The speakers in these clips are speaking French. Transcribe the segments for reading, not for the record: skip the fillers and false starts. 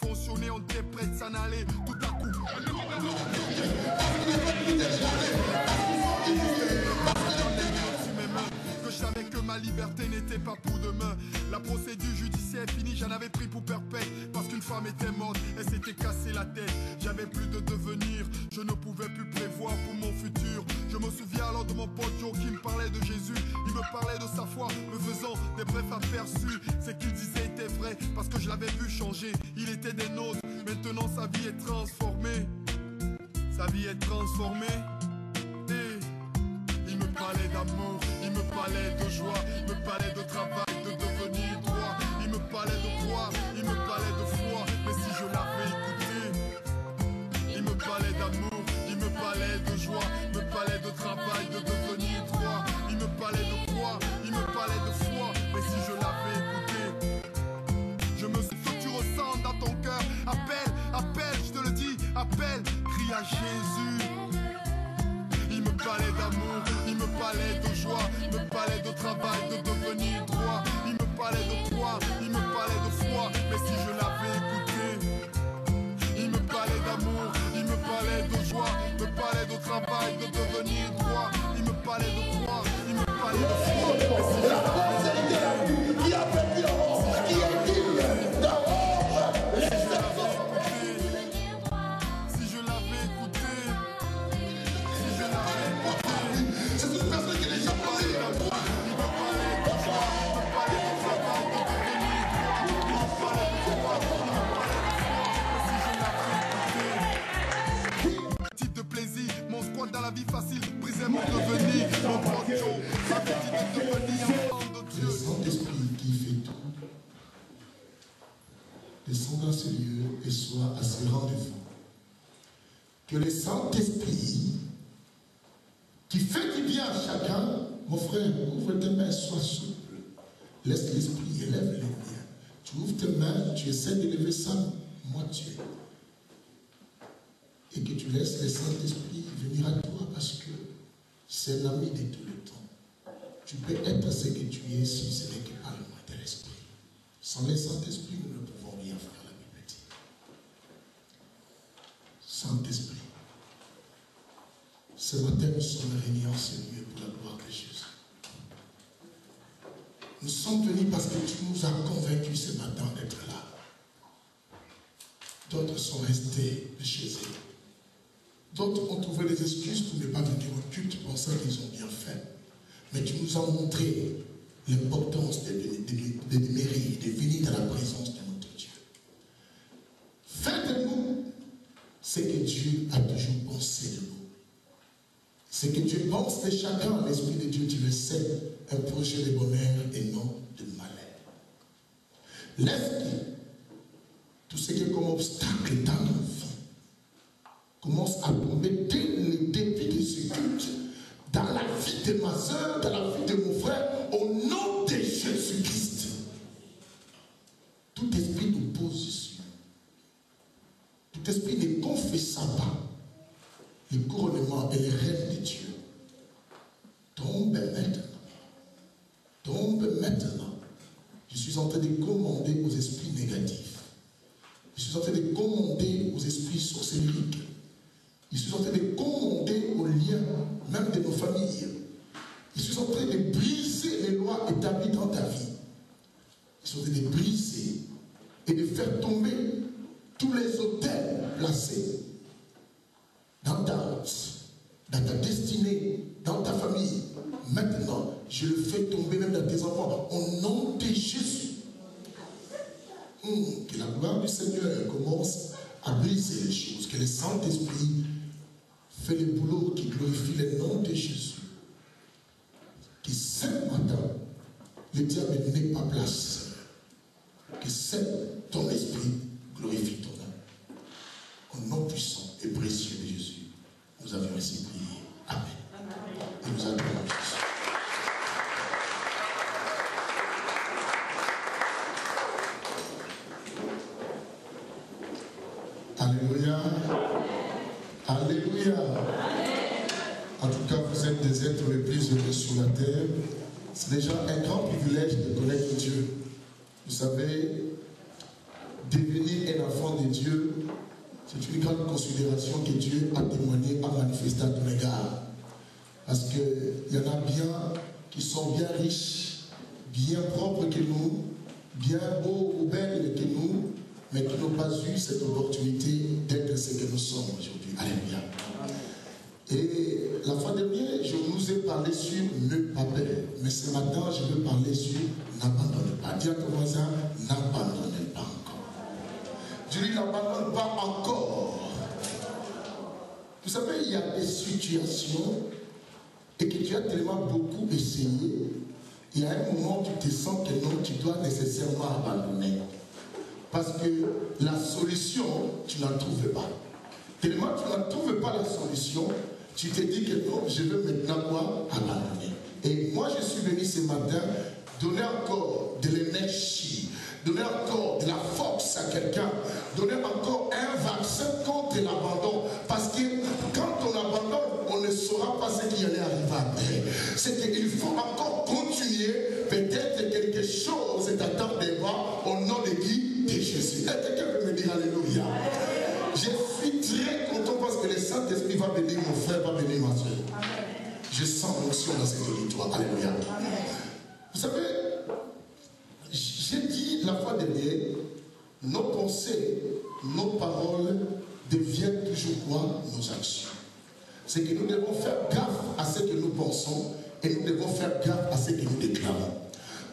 fonctionné, on était prêt de s'en aller. Tout à coup, que je savais que ma liberté n'était pas pour demain. La procédure judiciaire finie, j'en avais pris pour perpète. Parce qu'une femme était morte, elle s'était cassée la tête. J'avais plus de devenir, je ne pouvais plus prévoir pour mon futur. Je me souviens alors de mon pote Joe qui me parlait de Jésus. Il me parlait de sa foi, me faisant des brefs aperçus. Ce qu'il disait était vrai, parce que je l'avais vu changer. Il était des nôtres, maintenant sa vie est transformée. Sa vie est transformée. Et il me parlait d'amour, il me parlait de joie, il me parlait de travail, de devenir droit. Il me parlait de croix, il me parlait de foi. Mais si je l'avais écouté, il me parlait d'amour, il me parlait de joie, il me parlait de travail, de devenir droit. Il me parlait de croix, il me parlait de foi. Mais si je l'avais écouté, je me suis que tu ressens dans ton cœur. Appelle, appelle, je te le dis, appelle, crie à Jésus. Il me parlait d'amour, il me parlait de joie, il me parlait de travail, de devenir droit. Il me parlait de croix, il me parlait de foi. Mais si je l'avais écouté, il me parlait d'amour, il me parlait de joie, il me parlait de travail, de devenir droit. Il me parlait de croix, il me parlait de foi. Mais si je l'avais écouté, qui a fait violence, qui est digne d'avoir les dans la vie facile, briser mon devenir, mon projet, ça veut dire de devenir enfant de Dieu. Le Saint-Esprit qui fait tout, descend dans ce lieu et soit à ce rendez-vous. Que le Saint-Esprit qui fait du bien à chacun, mon frère, ouvre tes mains, sois souple. Laisse l'Esprit, élève les miens. Tu ouvres tes mains, tu essaies d'élever ça, moitié. Et que tu laisses le Saint-Esprit venir à toi parce que c'est l'ami de tout le temps. Tu peux être ce que tu es si ce n'est que par le moyen de l'Esprit. Sans le Saint-Esprit, nous ne pouvons rien faire, la Bible dit. Saint-Esprit, ce matin, nous sommes réunis en ce lieu pour la gloire de Jésus. Nous sommes venus parce que tu nous as convaincus ce matin d'être là. D'autres sont restés chez eux. D'autres ont trouvé des excuses pour ne pas venir au culte pensant qu'ils ont bien fait. Mais tu nous as montré l'importance de demeurer, de venir dans la présence de notre Dieu. Fais de nous ce que Dieu a toujours pensé de nous. Ce que Dieu pense de chacun, l'Esprit de Dieu, tu le sais, un projet de bonheur et non de malheur. Laisse tout ce qui est comme obstacle dans nos vies commence à tomber dès le début de ce culte, dans la vie de ma soeur, dans la vie de mon frère, au nom de Jésus-Christ. Tout esprit d'opposition, tout esprit ne confessant pas le couronnement et le règne de Dieu, tombe maintenant. Tombe maintenant. Je suis en train de commander aux esprits négatifs. Je suis en train de commander aux esprits sorcériques. Je suis en train de commander aux liens, même de nos familles. Je suis en train de briser les lois établies dans ta vie. Je suis en train de briser et de faire tomber tous les autels placés dans ta route, dans ta destinée, dans ta famille. Maintenant, je le fais tomber même dans tes enfants. Au nom de Jésus. Que la gloire du Seigneur commence à briser les choses. Que le Saint-Esprit fait le boulot qui glorifie le nom de Jésus. Que ce matin, le diable n'ait pas place. Que c'est ton esprit glorifie ton âme. Au nom puissant et précieux de Jésus, nous avions ainsi prié. Amen. Et nous adorons Jésus. Alléluia. Alléluia. En tout cas, vous êtes des êtres les plus heureux sur la terre. C'est déjà un grand privilège de connaître Dieu. Vous savez, devenir un enfant de Dieu, c'est une grande considération que Dieu a témoigné, a manifesté à ton égard. Parce qu'il y en a bien qui sont bien riches, bien propres que nous, bien beaux ou belles que nous, mais qui n'ont pas eu cette opportunité d'être ce que nous sommes aujourd'hui. Alléluia. Et la fois dernière, je vous ai parlé sur ne pas perdre. Mais ce matin, je veux parler sur n'abandonne pas. Dis à ton voisin, n'abandonne pas encore. Je dis n'abandonne pas encore. Vous savez, il y a des situations et que tu as tellement beaucoup essayé. Il y a un moment où tu te sens que non, tu dois nécessairement abandonner. Parce que la solution, tu n'en trouves pas. Tellement tu n'en trouves pas la solution, tu te dis que non, je veux maintenant quoi? Abandonner. Et moi, je suis venu ce matin donner encore de l'énergie, donner encore de la force à quelqu'un, donner encore un vaccin contre l'abandon. Parce que quand on abandonne, on ne saura pas ce qui allait arriver après. C'est qu'il faut encore continuer, peut-être quelque chose t'attend devant au nom de qui? De Jésus. Est-ce que quelqu'un peut me dire Alléluia? Je suis très content parce que le Saint-Esprit va bénir mon frère, va bénir ma soeur. Je sens l'onction dans cette auditoire. Alléluia. Vous savez, j'ai dit la fois dernière, nos pensées, nos paroles deviennent toujours quoi? Nos actions. C'est que nous devons faire gaffe à ce que nous pensons et nous devons faire gaffe à ce que nous déclarons.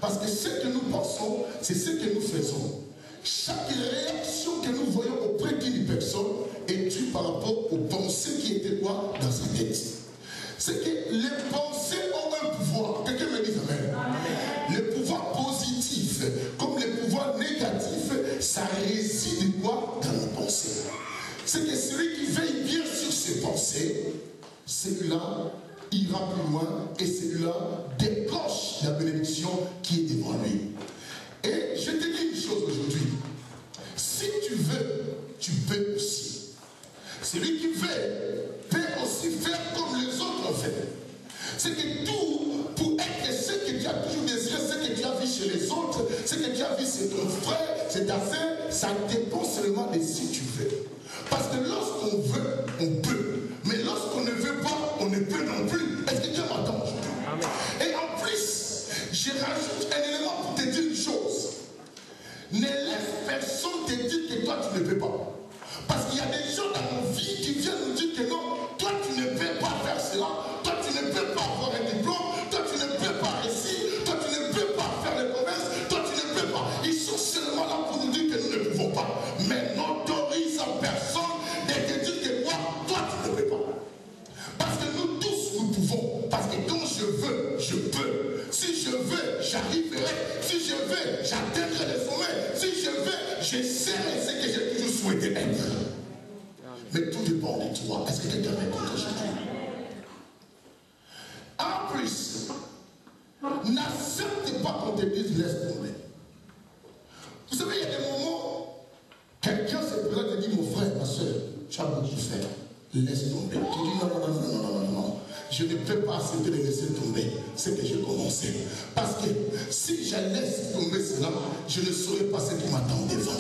Parce que ce que nous pensons, c'est ce que nous faisons. Chaque réaction que nous voyons auprès d'une personne est due par rapport aux pensées qui étaient quoi dans sa tête. C'est que les pensées ont un pouvoir. Quelqu'un me dit amen. Le pouvoir positif comme le pouvoir négatif, ça réside quoi dans nos pensées. C'est que celui qui veille bien sur ses pensées, celui-là ira plus loin et celui-là décroche la bénédiction qui est devant lui. Et je te dis une chose aujourd'hui. Si tu veux, tu peux aussi. Celui qui veut peut aussi faire comme les autres ont fait. C'est que tout, pour être ce que tu as toujours désiré, ce que tu as vu chez les autres, ce que tu as vu chez ton frère, c'est ta sœur, ça dépend seulement de si tu veux. Parce que lorsqu'on veut, on peut. Mais lorsqu'on ne veut pas, on ne peut non plus. Est-ce que Dieu m'entend aujourd'hui? Et en plus, je rajoute un élément pour te dire une chose. Ne laisse personne te dire que toi tu ne peux pas. Parce qu'il y a des gens dans nos vies qui viennent nous dire que non, toi tu ne peux pas faire cela, toi tu ne peux pas avoir un diplôme, toi tu ne peux pas réussir, toi tu ne peux pas faire les promesses, toi tu ne peux pas. Ils sont seulement là pour nous dire que nous ne pouvons pas. Mais n'autorise à personne de te dire que toi tu ne peux pas. Parce que nous tous nous pouvons. Parce que quand je veux, je peux. Si je veux, j'arriverai. Si je veux, j'atteindrai les sommets. Si je veux, je serai ce que j'ai toujours souhaité être. Mais tout dépend de toi. Est-ce que quelqu'un m'écoute aujourd'hui? En plus, n'accepte pas qu'on te dise laisse tomber. Vous savez, il y a des moments, quelqu'un se présente et dit mon frère, ma soeur, tu as beaucoup fait. Laisse tomber. Tu dis non. Je ne peux pas accepter de laisser tomber ce que j'ai commencé. Parce que si je laisse tomber cela, je ne saurais pas ce qui m'attend devant.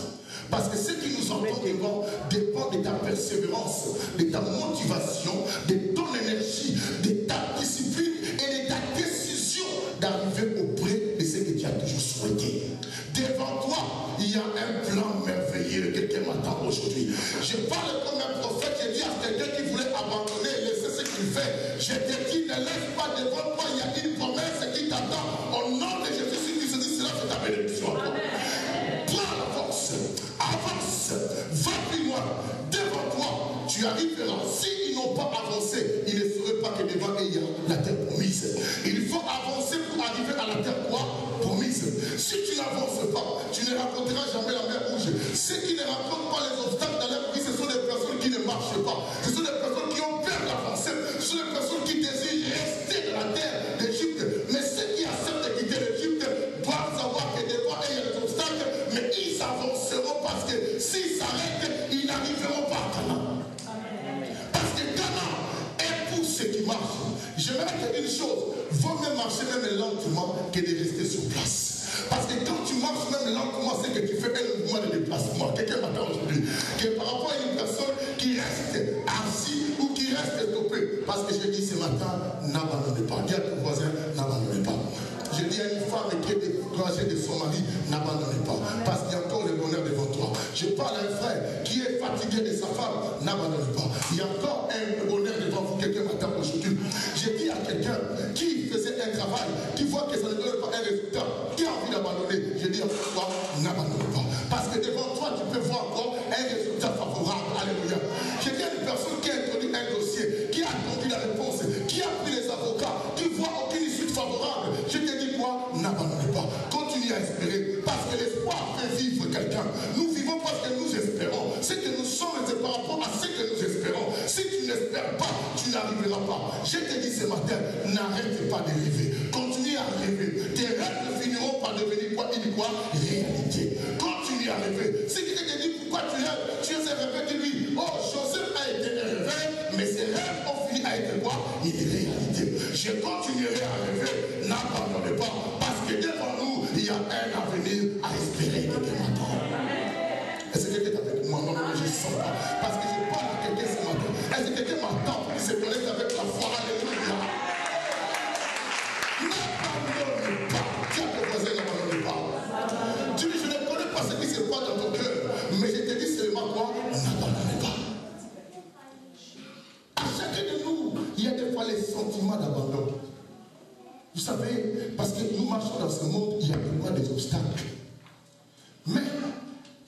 Parce que ce qui nous entend devant dépend de ta persévérance, de ta motivation, de ton énergie, de ta discipline et de ta décision d'arriver auprès de ce que tu as toujours souhaité. Devant toi, il y a un plan merveilleux. Quelqu'un m'attend aujourd'hui. Je parle comme un prophète. Je dis à quelqu'un qui voulait abandonner et laisser ce qu'il fait. Je te dis, ne laisse pas devant toi. Il y a une promesse qui t'attend. Au nom de Jésus, qui se dit cela, c'est ta bénédiction. Prends la force. Avance. Va plus loin. Devant toi, tu arriveras. S'ils n'ont pas avancé, ils ne sauraient pas que devant eux, il y a la terre promise. Il faut avancer pour arriver à la terre quoi? Promise. Si tu n'avances pas, tu ne rencontreras jamais la mer rouge. Ceux qui ne rencontrent pas les obstacles dans leur vie, ce sont des personnes qui ne marchent pas. Ce sont des personnes qui ont peur d'avancer. Ce sont des personnes qui désirent rester dans la terre d'Égypte. Mais ceux qui acceptent de quitter l'Égypte doivent savoir que devant eux, il y a des obstacles, mais ils avanceront parce que s'ils s'arrêtent, ils n'arriveront pas à Canaan. Parce que Canaan est pour ceux qui marchent. Je vais te dire une chose, vaut mieux marcher même lentement que de rester sur place. Parce que quand tu marches même lentement, c'est que tu fais un mouvement de déplacement. Quelqu'un m'attend aujourd'hui. Que par rapport à une personne qui reste assis ou qui reste stoppée. Parce que je dis ce matin, n'abandonnez pas. Dis à ton voisin, n'abandonnez pas. Je dis à une femme qui est découragée de son mari, n'abandonnez pas. Parce qu'il y a encore le bonheur devant toi. Je parle à un frère qui est fatigué de sa femme, n'abandonnez pas. Il y a encore un bonheur devant vous. Quelqu'un m'attend aujourd'hui. Je dis à quelqu'un qui faisait un travail, qui voit que ça ne donne pas un résultat, qui a envie d'abandonner. Je dis à toi, n'abandonnez pas. Parce que devant toi, tu peux voir encore un résultat favorable. Alléluia. Je dis à une personne qui a introduit un dossier, qui a attendu la réponse, qui a pris les avocats, qui voit aucune issue favorable. Je te dis quoi? N'abandonnez pas. Continue à espérer. Parce que l'espoir fait vivre quelqu'un. Nous vivons parce que nous espérons. C'est que nous sommes par rapport à ce que nous espérons. Si tu n'espères pas, tu n'arriveras pas. Je te dis ce matin, n'arrête pas de rêver. Continue à rêver. Tes rêves ne finiront par devenir quoi? Il dit quoi? Réalité. Continue à rêver. Si quelqu'un te dit pourquoi tu rêves, tu es un rêve, dis-lui, oh, Joseph a été un rêve, mais ses rêves ont fini à être quoi? Il est réalité. Je continuerai à rêver. N'abandonnez pas. Parce que devant nous, il y a un avenir à espérer de matin. Est-ce que quelqu'un est avec moi? Non, je ne sens pas. Parce que je parle à quelqu'un ce matin. Est-ce que quelqu'un m'entend pour qu'il se connecte avec la foi? Alléluia. N'abandonne pas. Tu as ton voisin, n'abandonne pas. Tu dis, je ne connais pas ce qui se passe dans ton cœur. Mais je te dis seulement quoi? N'abandonne pas. À chacun de nous, il y a des fois les sentiments d'abandon. Vous savez, parce que nous marchons dans ce monde, il y a vraiment des obstacles. Mais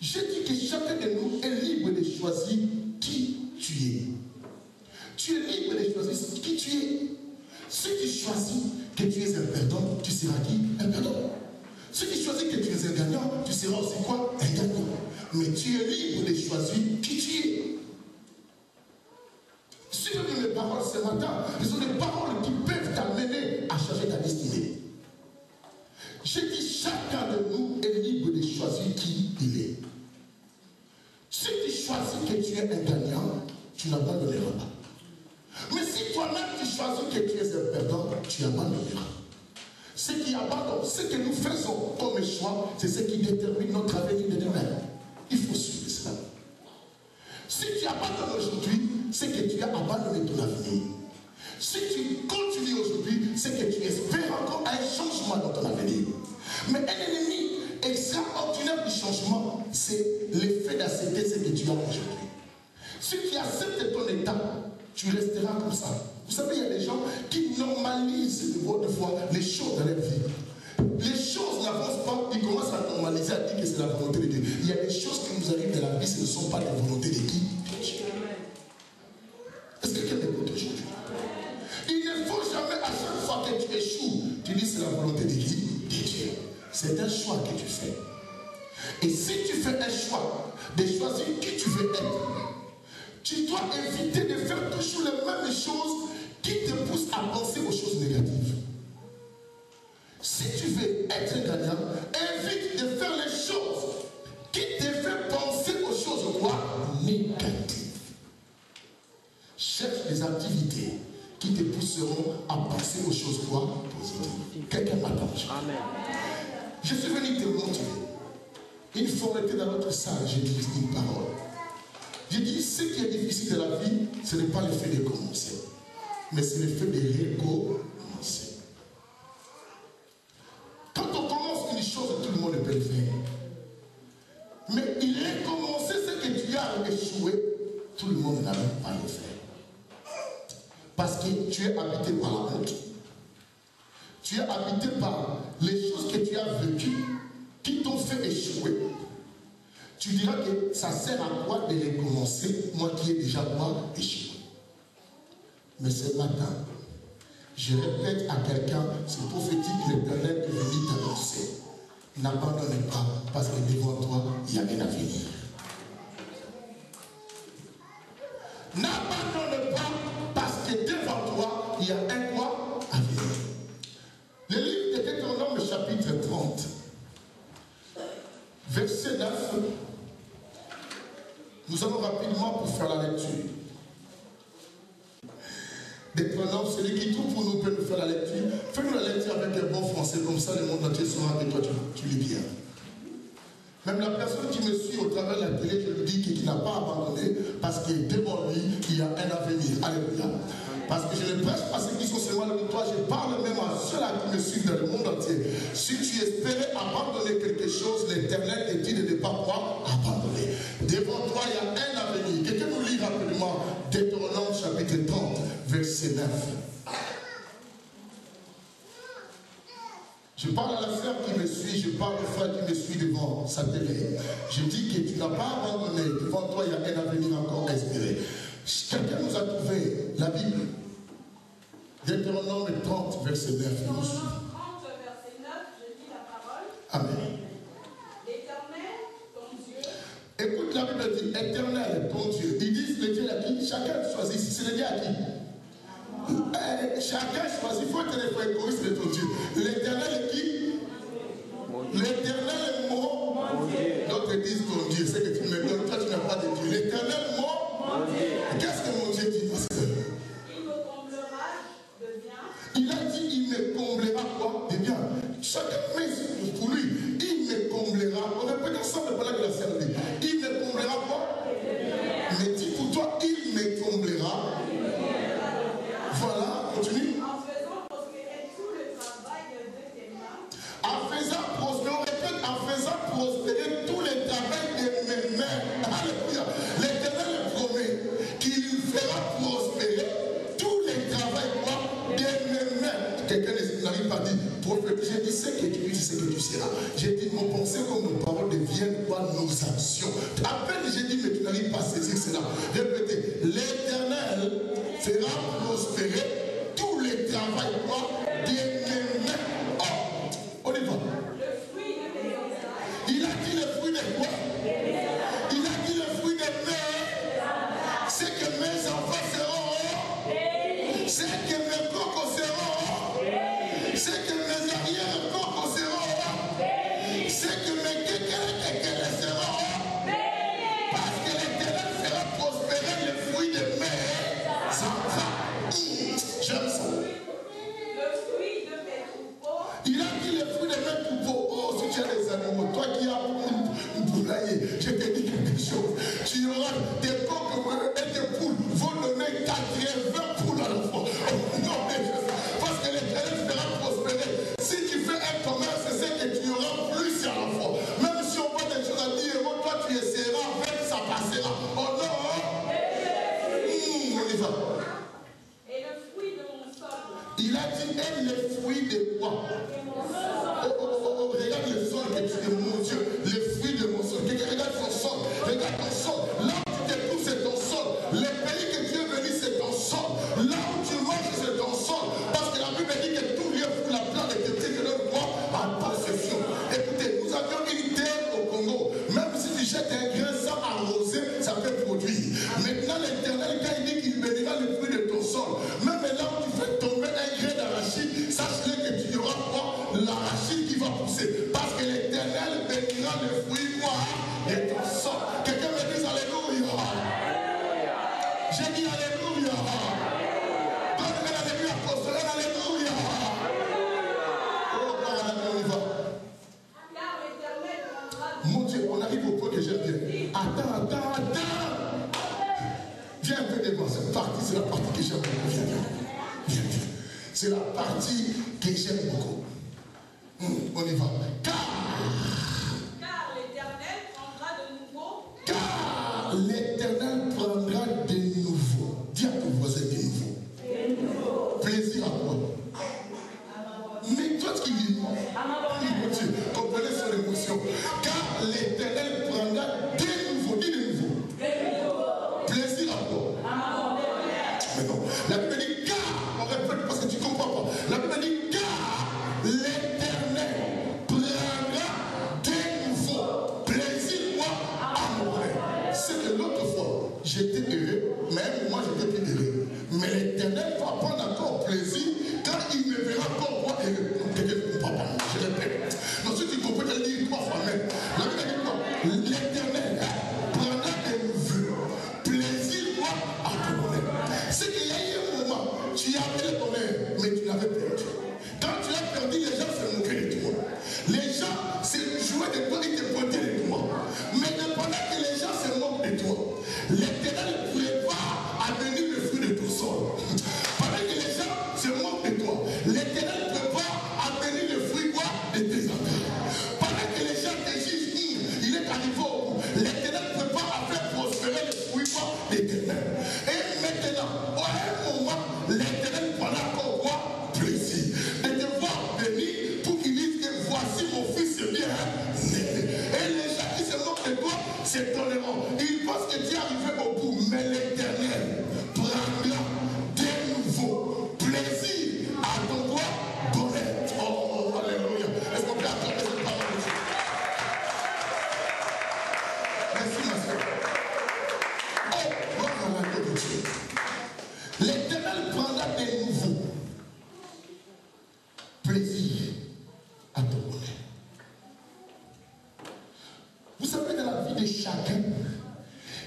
je dis que chacun de nous est libre de choisir qui tu es. Tu es libre de choisir qui tu es. Si tu choisis que tu es un perdant, tu seras qui? Un perdant. Si tu choisis que tu es un gagnant, tu seras aussi quoi? Un gagnant. Mais tu es libre de choisir qui tu es. Si je dis mes paroles ce matin, ce sont des paroles qui peuvent t'amener à changer ta destinée. Je dis chacun de nous est libre de choisir qui il est. Si tu choisis que tu es un gagnant, tu n'abandonneras pas. Mais si toi-même tu choisis que tu es un perdant, tu abandonneras. Ce qui abandonne, ce que nous faisons comme choix, c'est ce qui détermine notre avenir de demain. Il faut suivre cela. Si tu abandonnes aujourd'hui, c'est que tu as abandonné ton avenir. Si tu continues aujourd'hui, c'est que tu espères encore un changement dans ton avenir. Mais un ennemi extraordinaire du changement, c'est l'effet d'accepter ce que tu as aujourd'hui. Si tu acceptes ton état, tu resteras comme ça. Vous savez, il y a des gens qui normalisent de fois les choses dans leur vie. Les choses n'avancent pas, ils commencent à normaliser, à dire que c'est la volonté de Dieu. Il y a des choses qui nous arrivent dans la vie, ce ne sont pas la volonté de qui? De Dieu. Est-ce que quelqu'un m'écoute aujourd'hui? Il ne faut jamais, à chaque fois que tu échoues, tu dis c'est la volonté de qui? De Dieu. C'est un choix que tu fais. Et si tu fais un choix de choisir qui tu veux être, tu dois éviter de faire toujours les mêmes choses qui te poussent à penser aux choses négatives. Si tu veux être gagnant, évite de faire les choses qui te font penser aux choses quoi? Négatives. Cherche des activités qui te pousseront à penser aux choses quoi? Positives. Quelqu'un m'attend. Amen. Je suis venu te montrer. Une fois on était dans notre salle, j'ai dit une parole. J'ai dit, ce qui est difficile de la vie, ce n'est pas le fait de commencer, mais c'est le fait de recommencer. Quand on commence une chose, tout le monde peut le faire. Mais il recommencer ce que tu as échoué, tout le monde n'arrive pas à le faire. Parce que tu es habité par la honte. Tu es habité par les choses que tu as vécues, qui t'ont fait échouer. Tu diras que ça sert à quoi de recommencer, moi qui ai déjà moi échoué. Mais ce matin, je répète à quelqu'un, c'est prophétique, l'Éternel est venu t'annoncer. N'abandonne pas, parce que devant toi, il y a un avenir. N'abandonne pas, parce que devant toi, il y a un quoi? Avenir. Le livre de Deutéronome, chapitre 30, verset 9, nous allons rapidement pour faire la lecture. Deutéronome, celui qui trouve pour nous peut nous faire la lecture. Fais-nous la lecture avec un bon français, comme ça le monde entier saura que toi tu lis bien. Même la personne qui me suit au travers de la télé, je lui dis qu'il n'a pas abandonné parce que devant lui, il y a un avenir. Alléluia. Parce que je ne prêche pas ceux qui sont seulement avec toi, je parle même à ceux-là qui me suivent dans le monde entier. Si tu espérais abandonner quelque chose, l'Éternel te dit de ne pas quoi abandonner. Devant toi, il y a un avenir. Quelqu'un nous lit rapidement Deutéronome chapitre 30, verset 9. Je parle à la sœur qui me suit, je parle au frère qui me suit devant sa télé. Je dis que tu n'as pas abandonné. Devant toi, il y a un avenir encore espéré. Quelqu'un nous a trouvé la Bible. Deutéronome 30, verset 9. Deutéronome 30, verset 9, je lis la parole. Amen. L'Éternel, ton Dieu. Écoute, la Bible dit, Éternel, ton Dieu. Ils disent le Dieu à qui? Chacun choisit. C'est le Dieu à qui? Chacun choisit. Il faut être égoïste de ton Dieu. L'Éternel est qui? L'Éternel est mon Dieu. D'autres disent ton Dieu. C'est que tu me donnes. Toi, tu n'as pas de Dieu. L'Éternel est mon Dieu. Qu'est-ce que mon Dieu dit? Il me comblera de bien. Il a dit, il me comblera quoi? De bien. Chacun met pour lui. Il me comblera. On répète ensemble pendant que la sœur dit. Il me comblera quoi? Mais dis pour toi, il me comblera. Voilà, continue. En faisant prospérer tout le travail de tes mains. En faisant prospérer, on répète, en faisant prospérer tout le travail de mes mains. Alléluia. L'Éternel promet qu'il fera prospérer tout le travail de mes mains. Quelqu'un n'arrive pas à dire, prophète, j'ai dit ce que tu dis, ce que tu seras. J'ai dit, nos pensées comme nos paroles deviennent quoi? Nos actions. À peine j'ai dit, mais tu n'arrives pas à saisir cela. Répétez, l'Éternel fera prospérer tout le travail de mes mains. Oh, on y va. Le fruit de mes entrailles. Il a dit le fruit de quoi? Il a dit le fruit de mes. C'est que mes enfants seront. C'est que mes cocos seront. C'est que mes arrière-cocos seront. C'est que mes kékélés seront. Parce que l'Éternel fera prospérer le fruit de mes enfants. J'aime ça. Le fruit de mes troupeaux. Il a dit le fruit de mes troupeaux. Oh, si tu as des animaux, toi qui as une poulailler, je te dis quelque chose. Tu auras des coqs et des poules vont donner 80 poules à la fois. Oh, non, mais parce que l'Éternel fera prospérer. Si tu fais un commerce, c'est que tu auras plus à la fois. Même si on voit des choses à 10 euros, toi tu essaieras, avec ça passera. Oh non, on y va. Et le fruit de mon sol. Il a dit, et les fruits de quoi? Regarde le sol que tu es, mon Dieu, les fruits de mon sol. Quelqu'un regarde son sol, regarde ton sol. Là où tu te trouves, c'est ton sol. Le pays que tu es venu, c'est ton sol. Là où tu manges, c'est ton sol. Parce que la Bible dit que tout lieu pour la plante de tes que donne quoi? En possession. Écoutez, nous avions une terre au Congo. Même si tu jettes un grain sans arroser, ça peut produire. Maintenant, l'Éternel, quand il dit qu'il bénira le fruit de ton sol, même là où tu fais tomber un grain d'arachide, sache-le que tu auras quoi? L'arachide qui va pousser. Parce que l'Éternel bénira le fruit quoi? De ton sol. Quelqu'un me dit Alléluia. J'ai dit Alléluia. Donne-moi l'Alléluia, apostole, Alléluia. Oh, on y va. Car l'Éternel prendra. Mon Dieu, on arrive au point que j'aime bien. Attends. Viens un peu devant cette partie, c'est la partie que j'aime beaucoup. Viens. C'est la partie que j'aime beaucoup. On y va. Car l'Éternel prendra de nouveau. Car l'Éternel prendra de nouveau. Dis à ton voisin de nouveau. Plaisir à quoi? Mais toi qui lis, mon Dieu, comprenez son émotion. Car l'Éternel prendra de nouveau. Dis de nouveau. Plaisir à quoi? Mais non. La Bible dit car. On répète parce que tu ne comprends pas. La Bible dit car l'Éternel prendra de nouveau plaisir moi à mon rêve. C'est que l'autre fois, j'étais heureux, même moi j'étais plus heureux. Mais l'Éternel va prendre encore plaisir quand il me verra comme moi heureux. Papa, je répète. Donc si tu comprends, tu dis trois fois même. La Bible dit quoi? L'Éternel prendra de nouveau plaisir moi à ton rêve. C'est qu'il y a eu un moment, tu avais le bonheur, mais tu l'avais perdu. Quand tu l'as perdu, les gens se moquaient de toi. Les gens se jouaient de toi, ils te pointaient de toi.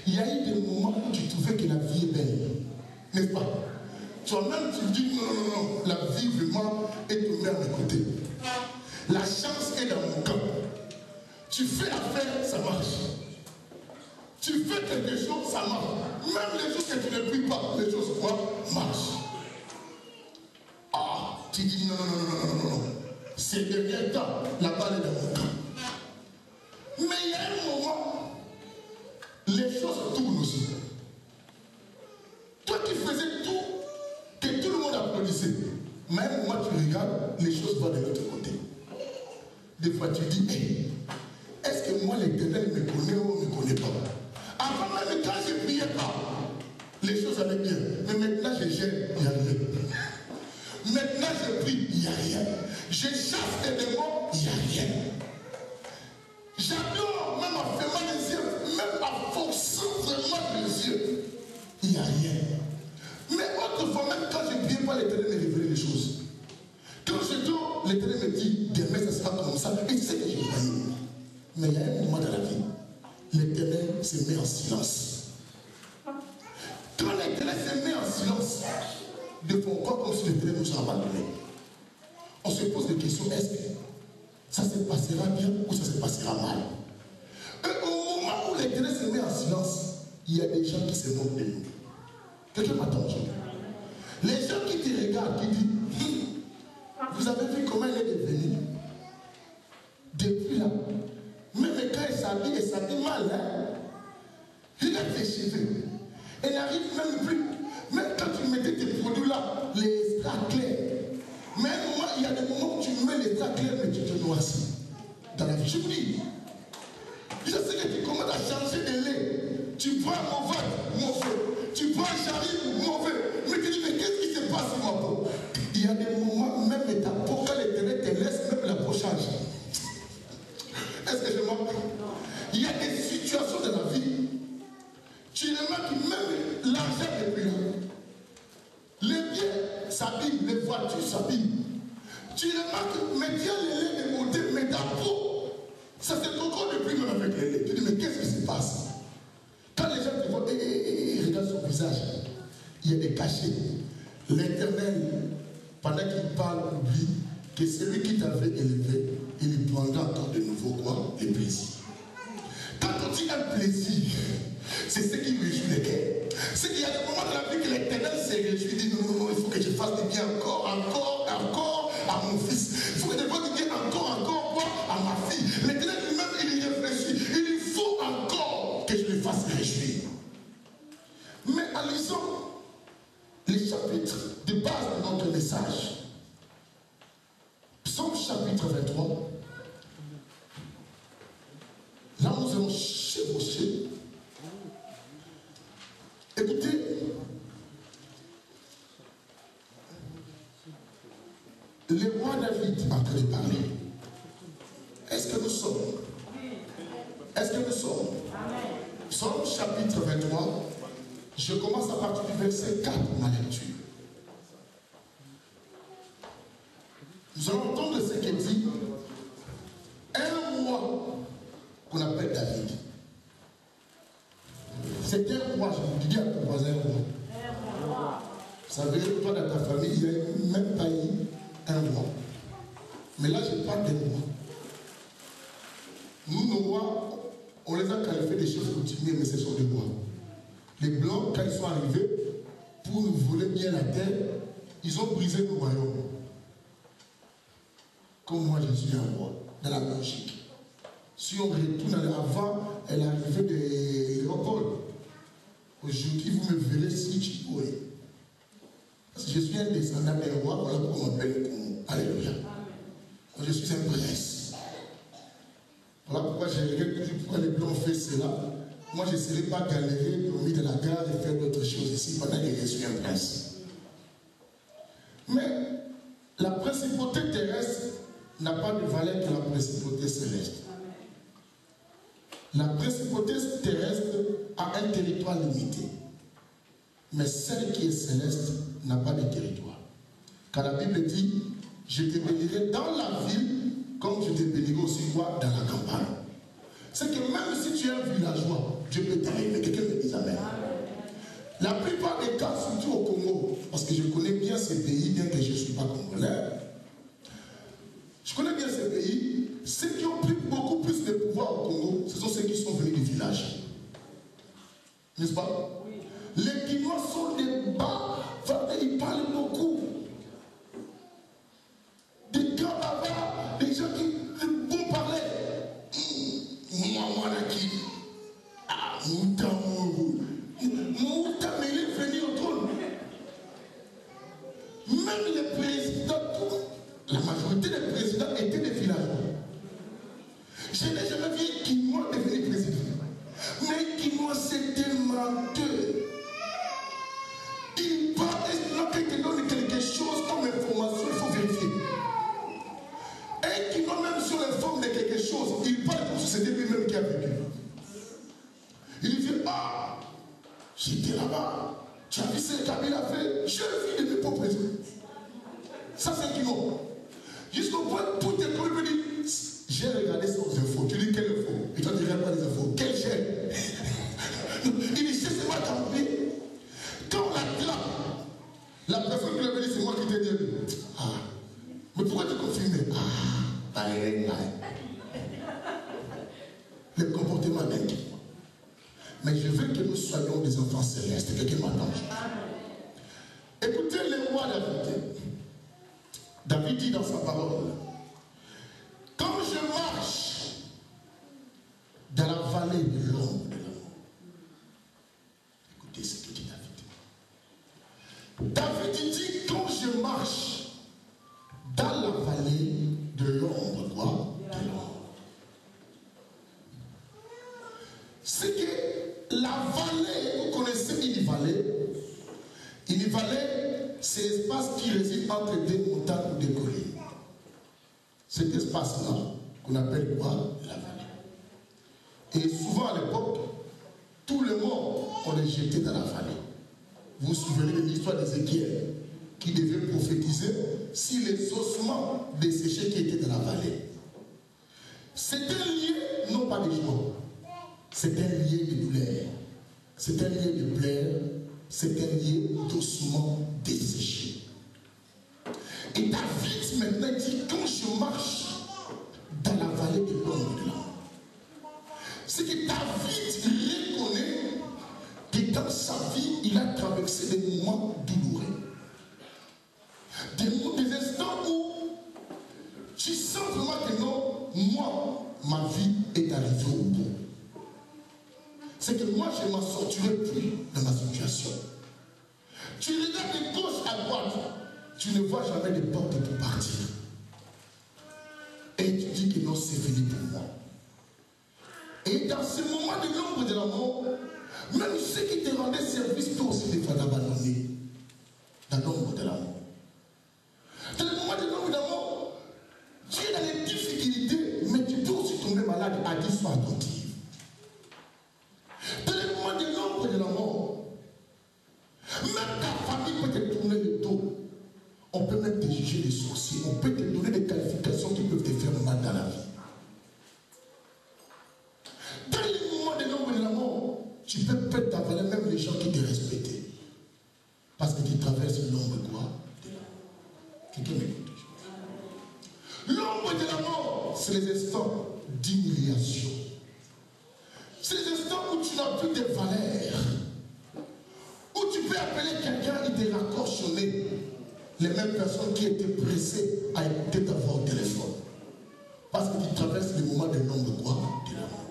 Il y a eu des moments où tu trouvais que la vie est belle. N'est-ce pas? Toi-même, tu dis non, la vie vraiment est tombée à mes côtés. La chance est dans mon camp. Tu fais affaire, ça marche. Tu fais quelque chose, ça marche. Même les jours que tu ne pries pas, les choses marchent. Ah, tu dis non. Ces derniers temps, la balle est dans mon camp. Mais il y a un moment, les choses tournent aussi. Toi qui faisais tout, que tout le monde applaudissait, même moi tu regardes, les choses vont de l'autre côté. Des fois tu dis, hey, est-ce que moi l'Éternel me connaît ou ne me connaît pas? Avant même quand je ne priais pas, les choses allaient bien. Mais maintenant je gère, il n'y a rien. Maintenant je prie, il n'y a rien. Je chasse des démons, il n'y a rien. J'adore même à fermer les yeux, même à forcer vraiment les yeux. Il n'y a rien. Mais autrefois, même quand je ne priais pas, l'Éternel me révélait les choses. Quand je dors, l'Éternel me dit, demain ça sera comme ça. Et tu sais que je croyais. Mais il y a un moment dans la vie, l'Éternel se met en silence. Quand l'Éternel se met en silence, de font quoi comme si l'Éternel nous a abandonnés. On se pose des questions, est-ce que ça se passera bien ou ça se passera mal? Et au moment où l'Éternel se met en silence, il y a des gens qui se moquent de nous. Quelqu'un m'attend aujourd'hui. Les gens qui te regardent, qui disent, vous avez vu comment elle est devenue? Depuis là, même quand elle s'habille mal, hein? Regarde tes cheveux. Elle n'arrive même plus. Même quand tu mettais tes produits là, les strass clairs. Mais à un moment, il y a des moments où tu mets les strass clairs, mais tu te noircis. Dans la vie, je vous dis. Je sais que tu commences à changer de lait. Tu prends un mauvais. Tu prends un charine mauvais. Mais tu dis, mais qu'est-ce qui se passe sur ma peau? Il y a des moments, même ta peau, quand l'Éternel te laisse, même la peau change. Est-ce que je m'en parle? Il y a des situations de la vie. Tu remarques que même l'argent est plus là. Les biens s'habillent, les voitures s'habillent. Tu remarques, mais tiens les laits de beauté, mais ta peau, ça se concorde plus même avec les laits. Tu dis, mais qu'est-ce qui se passe? Quand les gens te voient, regarde son visage, il y a des cachets. L'Éternel, pendant qu'il parle, oublie que celui qui t'avait élevé, il lui prendra encore de nouveau quoi? Les plaisirs. Quand on dit un plaisir, c'est ce qui réjouit les cœurs. C'est qu'il y a des moments de la vie que l'Éternel se réjouit, dit non, il faut que je fasse du bien encore à mon fils. Il faut que je fasse du bien encore à ma fille. L'Éternel lui-même, il y réfléchit. Il faut encore que je le fasse réjouir. Mais en lisant les chapitres de base de notre message, Psaume chapitre 23, là nous allons chevaucher. Écoutez, le roi David est en train de parler. Est-ce que nous sommes? Est-ce que nous sommes? Psaume chapitre 23, je commence à partir du verset 4 pour ma lecture. Nous allons entendre ce qu'il dit. Un roi qu'on appelle David. C'est un roi, je vous dis à ton voisin un roi. Vous savez, toi dans ta famille, il n'y a même pas eu un roi. Mais là, je parle des rois. Nous, nos rois, on les a qualifiés des chefs coutumiers, mais ce sont des rois. Les Blancs, quand ils sont arrivés, pour nous voler bien la terre, ils ont brisé nos royaumes. Comme moi, je suis un roi, dans la logique. Si on retourne avant, elle est arrivée de Léopold. Aujourd'hui, vous me verrez si tu pourrais. Parce que je suis un descendant d'un roi, voilà pourquoi on m'appelle Congo. Alléluia. Moi, je suis un prince. Voilà pourquoi j'ai regardé pourquoi les Blancs ont fait cela. Moi, je ne serais pas galéré, promis de la gare et faire d'autres choses ici pendant que je suis un prince. Mais la principauté terrestre n'a pas de valeur que la principauté céleste. La principauté terrestre a un territoire limité. Mais celle qui est céleste n'a pas de territoire. Car la Bible dit, je te bénirai dans la ville comme je te bénirai aussi moi dans la campagne. C'est que même si tu es un villageois, Dieu peut t'aider. Mais quelqu'un me dise amen. La plupart des cas, surtout au Congo, parce que je connais bien ces pays, bien que je ne suis pas congolais, je connais bien ces pays, ceux qui ont pris beaucoup plus de pouvoir au Congo, ce sont ceux qui sont venus du village. N'est-ce pas? Les Guinois sont des bas, ils parlent beaucoup. Des gars là-bas, des gens qui vont parler. Moi, qui. Ah, Mouta, mais il est venu au trône. Même les présidents, la majorité des présidents étaient des villageois. Je n'ai jamais vu un Guinois devenir président. Mais Guinois, c'était menteux. Il parle, et te donne quelque chose comme information, il faut vérifier. Et Guinois, même sur les formes de quelque chose, il parle comme si c'était lui-même qui a vécu. Il dit, ah, j'étais là-bas, tu as vu ce que Kabila a fait, je vis de mes propres yeux. Ça, c'est Guinois. Jusqu'au point où tout est comme il me dit, j'ai regardé sur les infos. Tu dis quelle info? Et toi, tu regardes pas les infos. Quelle chaîne? Il dit, c'est moi qui ai oublié. Quand on l'acclame, la personne qui l'avait dit, c'est moi qui t'ai dit. Ah, mais pourquoi tu confirmes? Ah, le comportement d'un Guinois. Mais je veux que nous soyons des enfants célestes. Quelqu'un m'entend? Écoutez les mots David. David dit dans sa parole, quand je marche dans la vallée de l'ombre de la mort. Écoutez ce que dit David. David dit, quand je marche dans la vallée de l'ombre, quoi? De l'ombre. C'est que la vallée, vous connaissez une vallée. Une vallée, c'est l'espace qui réside entre deux montagnes ou des collines. Cet espace-là, qu'on appelle quoi? La vallée. Et souvent à l'époque, tout le monde, on les jetait dans la vallée. Vous vous souvenez de l'histoire d'Ézéchiel, qui devait prophétiser si les ossements desséchés qui étaient dans la vallée. C'est un lieu, non pas de joie, c'est un lieu de douleur, c'est un lieu de plaire, c'est un lieu d'ossements desséchés. Et David maintenant dit, quand je marche dans la vallée de l'ombre de la mort, c'est que David reconnaît que dans sa vie, il a traversé des moments douloureux. Des instants où tu sens vraiment que non, moi, ma vie est arrivée au bout. C'est que moi, je ne m'en sortirai plus dans ma situation. Tu regardes de gauche à droite, tu ne vois jamais de porte pour partir. Et tu dis que non, c'est fini pour moi. Et dans ce moment de l'ombre de la mort, même ceux qui te rendaient service, toi aussi, des fois d'abandonner. Dans l'ombre de la mort. Dans le moment de l'ombre de la mort, tu es dans les difficultés, mais tu peux aussi tomber malade à 10 fois attentive. Dans le moment de l'ombre de la mort, même ta famille peut te tourner le dos. On peut même te juger des sorciers. On peut te donner des qualifications qui peuvent te faire mal dans la vie. Dans le moment de l'ombre de la mort, tu peux perdre ta valeur, même les gens qui te respectaient. Parce que tu traverses l'ombre de quoi? De la mort. Quelqu'un m'écoute? L'ombre de la mort, c'est les instants d'humiliation. C'est les instants où tu n'as plus de valeur. Où tu peux appeler quelqu'un et te raccrocher les mêmes personnes qui étaient pressées à écouter ta voix au téléphone. Parce que tu traverses le moment de l'ombre de quoi? De la mort.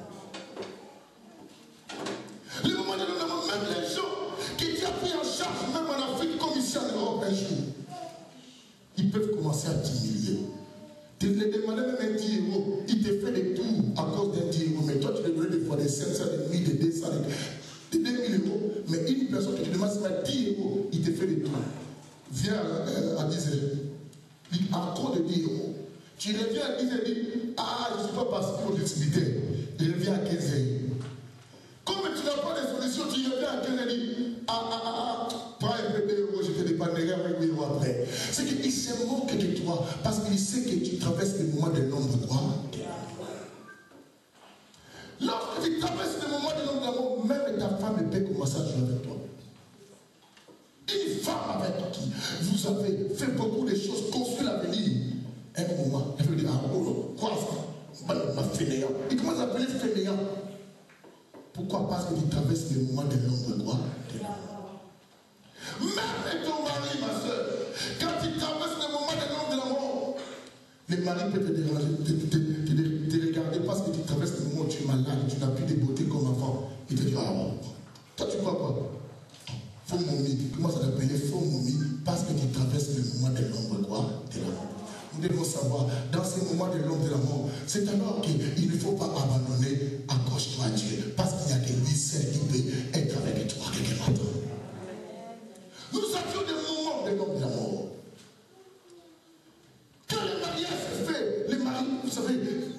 Le moment de l'ombre de la mort, même les gens qui t'ont pris en charge, même en Afrique, comme ici en Europe un jour, ils peuvent commencer à t'humilier. Tu les demandais même un 10 €, il te fait des tours à cause d'un 10 €, mais toi tu les donnais des fois des 500, des 1000, des 200, des 2000 €, mais une personne que tu demandes c'est 10 €, il te fait des tours. Viens à 10 €, encore de 10 €. Tu reviens à 10 € et dis, ah, je ne suis pas participé aux activités. Il revient à 15 €. Comme tu n'as pas de solution, tu reviens à 15 € et dis, prends un peu de €, je te dépannerai avec 10 € après. C'est qu'il se moque de toi parce qu'il sait que tu traverses le moment de l'ombre de quoi? Lorsque tu traverses le moment de l'ombre de la mort, pourquoi ça joue avec toi. Une femme avec qui vous avez fait beaucoup de choses, construit l'avenir. Un moment, elle veut dire, ah, oh, quoi ça? Ma fainéant. Il commence à appeler fainéant. Pourquoi? Parce que tu traverses les moments de l'ombre, quoi? Même ton mari, ma soeur, quand tu traverses le moment de l'ombre de la mort, les maris peuvent te déranger, te regarder parce que tu traverses le moment où tu es malade, tu n'as plus de beauté comme avant. Ils te disent, ah, toi tu crois quoi? Faux momie. Comment ça s'appelle? Faux momie, parce que tu traverses le moment de l'ombre, quoi? De la mort. Nous devons savoir, dans ces moments de l'ombre de la mort, c'est alors qu'il ne faut pas abandonner, accroche-toi à Dieu, parce qu'il y a que lui seul qui peut être avec toi quelque matin. Nous avions des moments de l'ombre de la mort. Quand le mariage se fait, les maris, vous savez,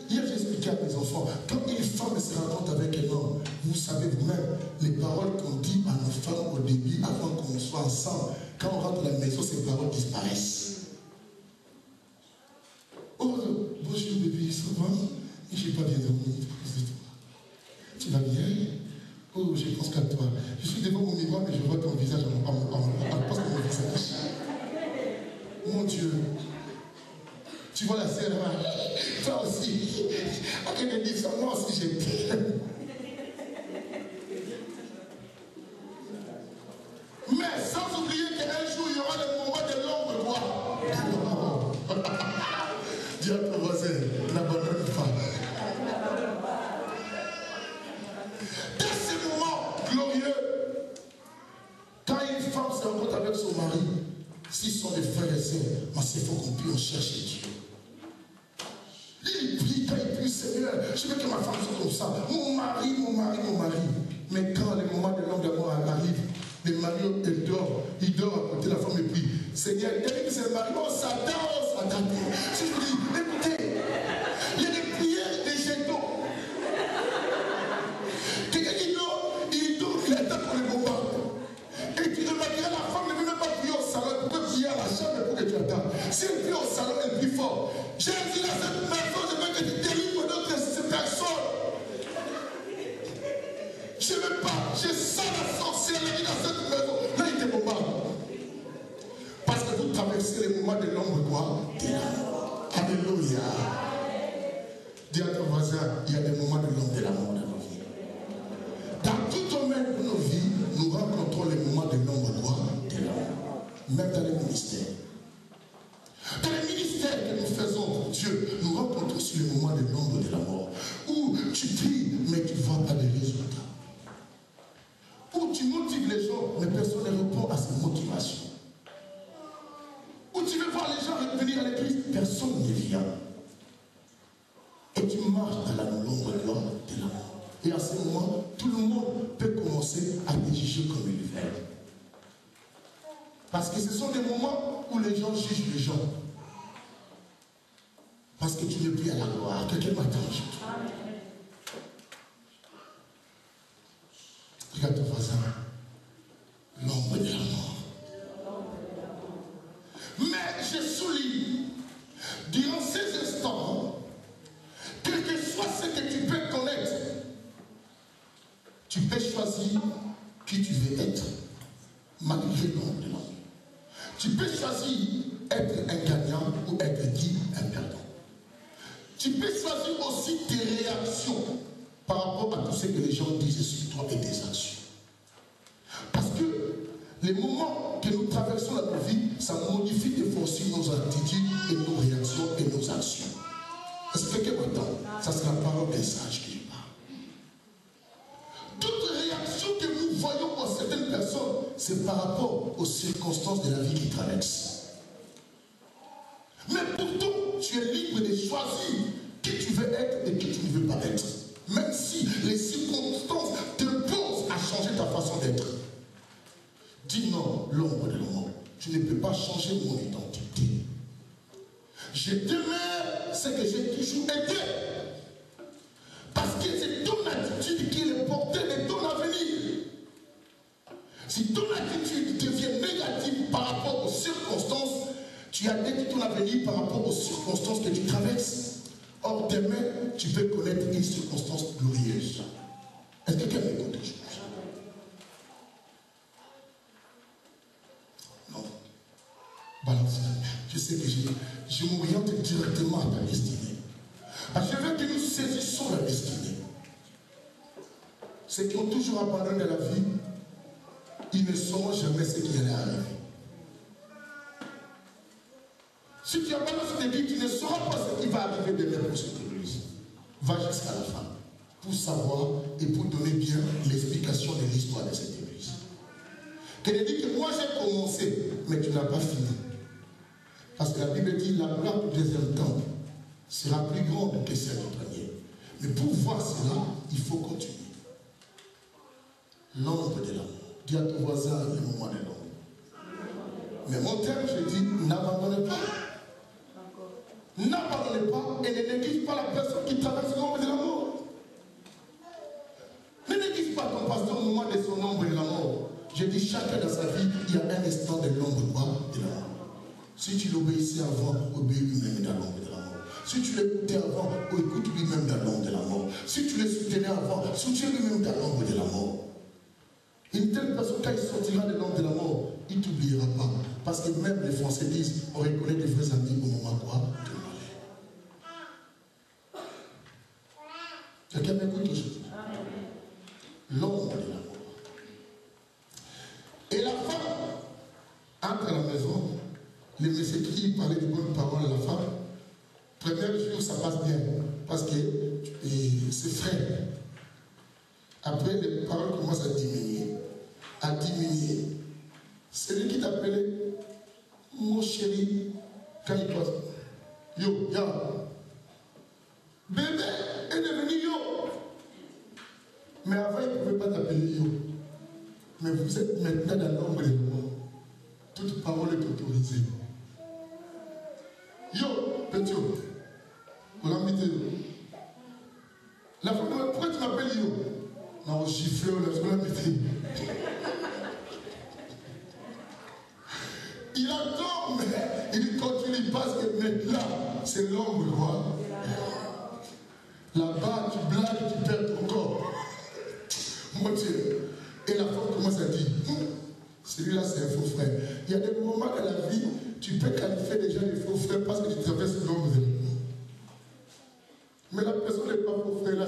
hier j'ai expliqué à mes enfants, quand une femme se rencontre avec un homme, vous savez vous-même, les paroles qu'on dit à nos femmes au début, avant qu'on soit ensemble, quand on rentre à la maison, ces paroles disparaissent. Oh, bonjour bébé, ça va? Je n'ai pas bien dormi, tu vas bien? Oh, je pense qu'à toi. Je suis devant mon miroir, mais je vois ton visage en face de mon visage. Mon Dieu. Tu vois la sœur, toi aussi. Arrête de dire ça, moi aussi j'ai peur. Mais sans oublier qu'un jour il y aura le moment de l'ombre, quoi. Dis à ton voisin, n'abandonne pas. Dans ces moments glorieux, quand une femme se rencontre avec son mari, s'ils sont des frères et sœurs, il faut qu'on puisse chercher Dieu. Il prie, quand il prie, Seigneur, je veux que ma femme soit comme ça. Mon mari, mon mari, mon mari. Mais quand le moment de l'homme d'amour arrive, le mari, il dort à côté de la femme et prie. Seigneur, il dit que c'est le mari, oh Satan, oh Satan. Si je vous dis, écoutez, il y a des prières, des jetons. Quelqu'un qui dort, il attend pour le bombarde. Et tu remarqueras, la femme ne veut même pas prier au salon, elle peut prier à la chambre pour que tu attends. Si elle prie au salon, elle prie fort. J'ai dit à cette personne, je veux que tu délivres d'autres personnes. Je ne veux pas, je sens la sorcellerie dans cette maison. Là, il te bombarde. Parce que vous traversez les moments de l'ombre, quoi? Alléluia. Dis à ton voisin, il y a des moments de l'ombre de la mort dans nos vies. Dans tout domaine de nos vies, nous rencontrons les moments de l'ombre, quoi? De la mort. Même dans les ministères. Dans les ministères que nous faisons pour Dieu, nous rencontrons aussi le moment de l'ombre de la mort. Où tu pries, mais tu ne vois pas de résultats. Où tu motives les gens, mais personne ne répond à ces motivations. Où tu veux voir les gens revenir à l'église, personne ne vient. Et tu marches dans la l'ombre de la mort. Et à ce moment, tout le monde peut commencer à te juger comme il veut. Parce que ce sont des moments où les gens jugent les gens. Parce que tu n'es plus à la gloire. Quelqu'un m'attend aujourd'hui. Regarde ton voisin. L'ombre de la mort. Mais je souligne, durant ces instants, quel que soit ce que tu peux connaître, tu peux choisir qui tu veux être, malgré l'ombre de la mort. Tu peux choisir être un gagnant ou être dit un perdant. Tu peux choisir aussi tes réactions par rapport à tout ce que les gens disent sur toi et tes actions. Parce que les moments que nous traversons dans nos vies, ça modifie des fois aussi nos attitudes et nos réactions et nos actions. Est-ce que quelqu'un m'entend? Ça c'est la parole des sages que je parle. Toute réaction que nous voyons pour certaines personnes, c'est par rapport aux circonstances de la vie qu'ils traversent. Mais pourtant, tu es libre de choisir qui tu veux être et qui tu ne veux pas être. Même si les circonstances te poussent à changer ta façon d'être. Dis non, l'ombre de l'ombre. Tu ne peux pas changer mon identité. Je demeure ce que j'ai toujours été. Parce que c'est ton attitude qui est le porteur de ton avenir. Si ton attitude devient négative par rapport aux circonstances, tu as détruit ton avenir par rapport aux circonstances que tu traverses. Or, demain, tu peux connaître une circonstance glorieuse. Est-ce que quelqu'un m'écoute aujourd'hui? Voilà, je sais que je m'oriente directement à ta destinée. Je veux que nous saisissons la destinée. Ceux qui ont toujours abandonné la vie, ils ne sauront jamais ce qui allait arriver. Si tu abandonnes cette église, tu ne sauras pas ce qui va arriver demain pour cette église. Va jusqu'à la fin pour savoir et pour donner bien l'explication de l'histoire de cette église. Qu'elle dit que moi j'ai commencé, mais tu n'as pas fini. Parce que la Bible dit la gloire du deuxième temple sera plus grande que celle du premier. Mais pour voir cela, il faut continuer. L'ombre de l'amour. Dis à ton voisin le moment de l'ombre. Mais mon terme, je dis, n'abandonnez pas. N'abandonnez pas et ne néglige pas la personne qui traverse l'ombre de la mort. Ne néglige pas ton pasteur au moment de son ombre de la mort. Je dis, chacun dans sa vie, il y a un instant de l'ombre de la mort. Si tu l'obéissais avant, obéis lui-même dans l'ombre de la mort. Si tu l'écoutais avant, écoute lui-même dans l'ombre de la mort. Si tu le soutenais avant, soutiens lui-même dans l'ombre de la mort. Une telle personne, quand il sortira de l'ombre de la mort, il ne t'oubliera pas. Parce que même les Français disent, on reconnaît des vrais amis au moment quoi de malheur. Quelqu'un m'écoute aujourd'hui? L'ombre de la mort. Et la femme entre à la maison, les messieurs qui parlaient de bonnes paroles à la femme. Premier jour, ça passe bien, parce que c'est frais. Après, les paroles commencent à diminuer. C'est lui qui t'appelait mon chéri quand il passe. Yo, ya. Bébé est devenu yo. Mais avant, il ne pouvait pas t'appeler yo. Mais vous êtes maintenant dans l'ombre de la mort. Toute parole est autorisée. Yo, petit yo. On l'a mis yo. La femme, pourquoi tu m'appelles yo? Non, gifle, on l'a mis. Il attend, mais il continue parce que maintenant, c'est l'ombre, quoi. Là-bas, tu blagues, tu perds ton corps. Mon Dieu. Et la femme commence à dire, celui-là, c'est un faux frère. Il y a des moments dans la vie, tu peux qualifier les gens de faux frères parce que tu traverses l'ombre de l'amour. Mais la personne n'est pas faux frère, là,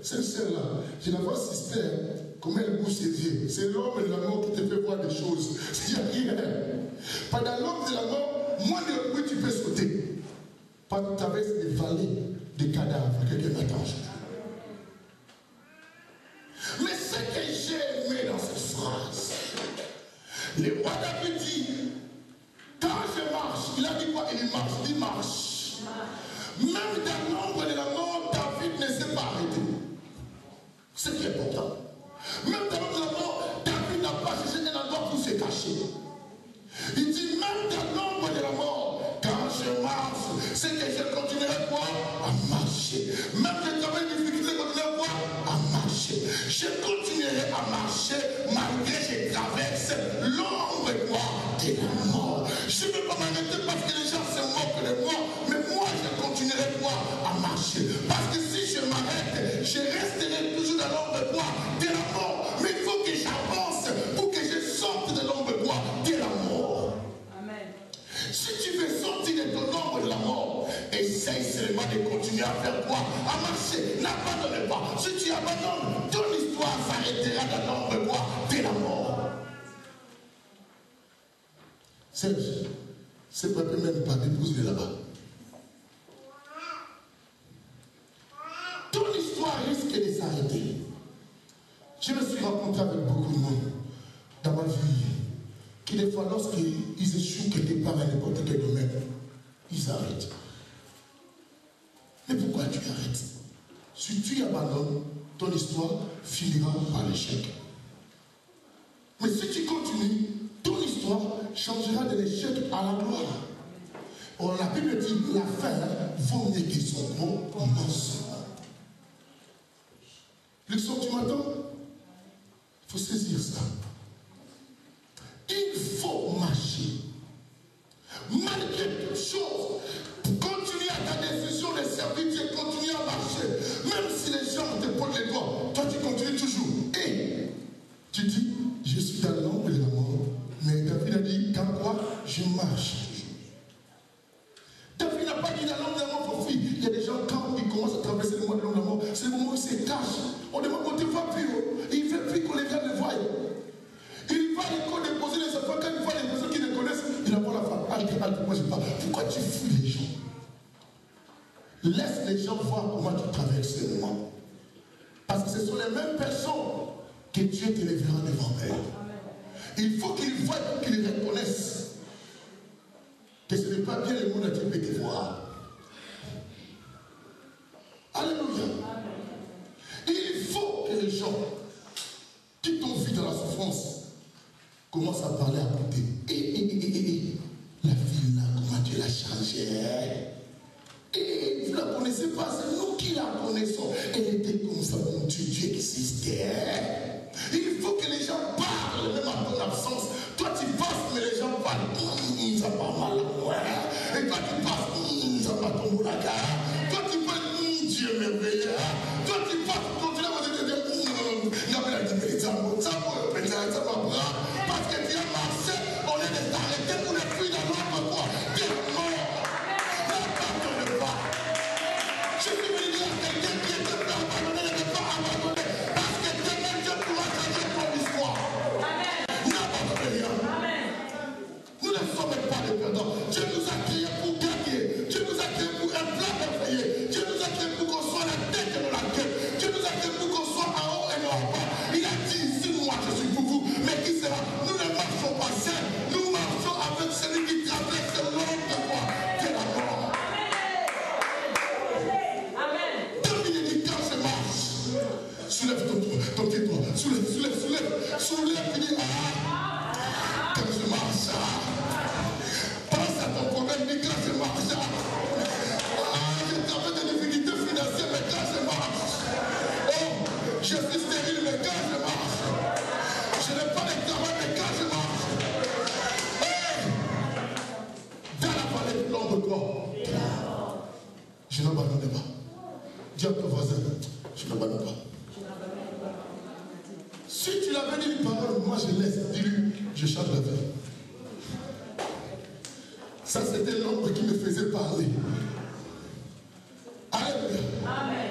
c'est celle-là. Je la vois sister, comment elle bouge ses yeux. C'est l'ombre de l'amour qui te fait voir des choses. Il n'y a rien. Pendant l'ombre de la mort, moins de bruit tu peux sauter. Pendant que tu traverses des vallées de cadavres, quelqu'un m'attend. Mais ce que j'ai aimé dans cette phrase, le roi David dit, quand je marche, il a dit quoi? Il marche. Même dans l'ombre de la mort, David ne s'est pas arrêté. C'est qui est important. Même dans l'ombre de la mort, David n'a pas cherché un endroit pour se cacher. Il dit, même dans l'ombre de la mort, quand je marche, c'est que je continuerai quoi? À marcher. Même que j'avais une difficulté, je continuerai quoi? À marcher. Je continuerai à marcher malgré que je traverse l'ombre quoi? De la mort. Je ne vais pas m'arrêter parce que les gens se moquent de moi, mais moi je continuerai quoi? À marcher. Parce que si je m'arrête, je resterai toujours dans l'ombre quoi? De la mort. Mais il faut que j'avance pour que je sorte de l'ombre quoi? De la mort. Amen. Si tu veux sortir de ton ombre de la mort, essaye seulement de continuer à faire quoi? À marcher. N'abandonne pas. Si tu abandonnes, ton histoire s'arrêtera dans l'ombre quoi? De la mort. Serge, c'est pas même pas d'épouse de là-bas. Ton histoire risque de s'arrêter. Je me suis rencontré avec beaucoup de monde dans ma vie qui des fois lorsqu'ils échouent quelque part à n'importe quel domaine, ils arrêtent. Mais pourquoi tu arrêtes? Si tu abandonnes, ton histoire finira par l'échec. Mais si tu continues, ton histoire changera de l'échec à la gloire. Or, la Bible dit la fin vaut mieux que son commencement. Le sentiment, il faut saisir ça. Il faut marcher. Malgré toute chose, continue à ta décision de servir Dieu, continue à marcher. Même si les gens te posent les doigts, toi tu continues toujours. Et tu dis, je suis dans l'ombre de la mort. Mais David a dit, quand quoi? Je marche. mal, pourquoi je parle? Pourquoi tu fuis les gens? Laisse les gens voir comment tu traverses ces moments. Parce que ce sont les mêmes personnes que Dieu te lèvera devant elles. Il faut qu'ils voient, qu'ils reconnaissent que ce n'est pas bien le monde à Dieu peut te voir. Alléluia. Il faut que les gens qui t'ont vu dans la souffrance commencent à parler à côté. La fille là, comment Dieu l'a changée. Et vous ne la connaissez pas, c'est nous qui la connaissons. Elle était comme ça, mon Dieu, Dieu existait. Il faut que les gens parlent, même à ton absence. Toi tu passes, mais les gens parlent. Ça va mal, ouais. Et toi tu passes, ça va tomber la gare. Toi tu parles, Dieu merveilleux. Toi tu passes, tu vas te dire, ça va bras. Parce que Dieu a marché, on est des arrêtés pour les fuir dans l'ombre, quoi. Dieu est mort. Je suis venu dire à quelqu'un qui était prêt à abandonner, ne peut pas abandonner. Parce que demain, Dieu pourra changer ton histoire. N'abandonnez rien. Nous ne sommes pas des perdants. Dieu nous a créés pour gagner. Dieu nous a créés pour un plan merveilleux. Dieu nous a créés pour qu'on soit la tête et non la queue. Dieu nous a créés pour qu'on soit en haut et non en bas. Il a dit ici, moi je suis pour vous. Mais qui sera? Nous ne marchons pas seuls. Nous marchons avec celui qui traverse l'ombre de moi. C'est la mort. Soulève ton pied droit. Soulève, dis quand je marche. Pense à ton problème, dis quand je marche. Je travaille des difficultés financières, mais quand je marche. Oh, je suis stérile, mais quand je marche. Je n'ai pas de travail, mais quand je marche. Hey, dans la vallée de l'ombre de quoi? Je n'abandonne pas. Dis à ton voisin, je n'abandonne pas. Si tu l'avais dit une parole, moi je laisse, dis-lui, je change la vie. Ça c'était l'ombre qui me faisait parler. Alléluia. Amen.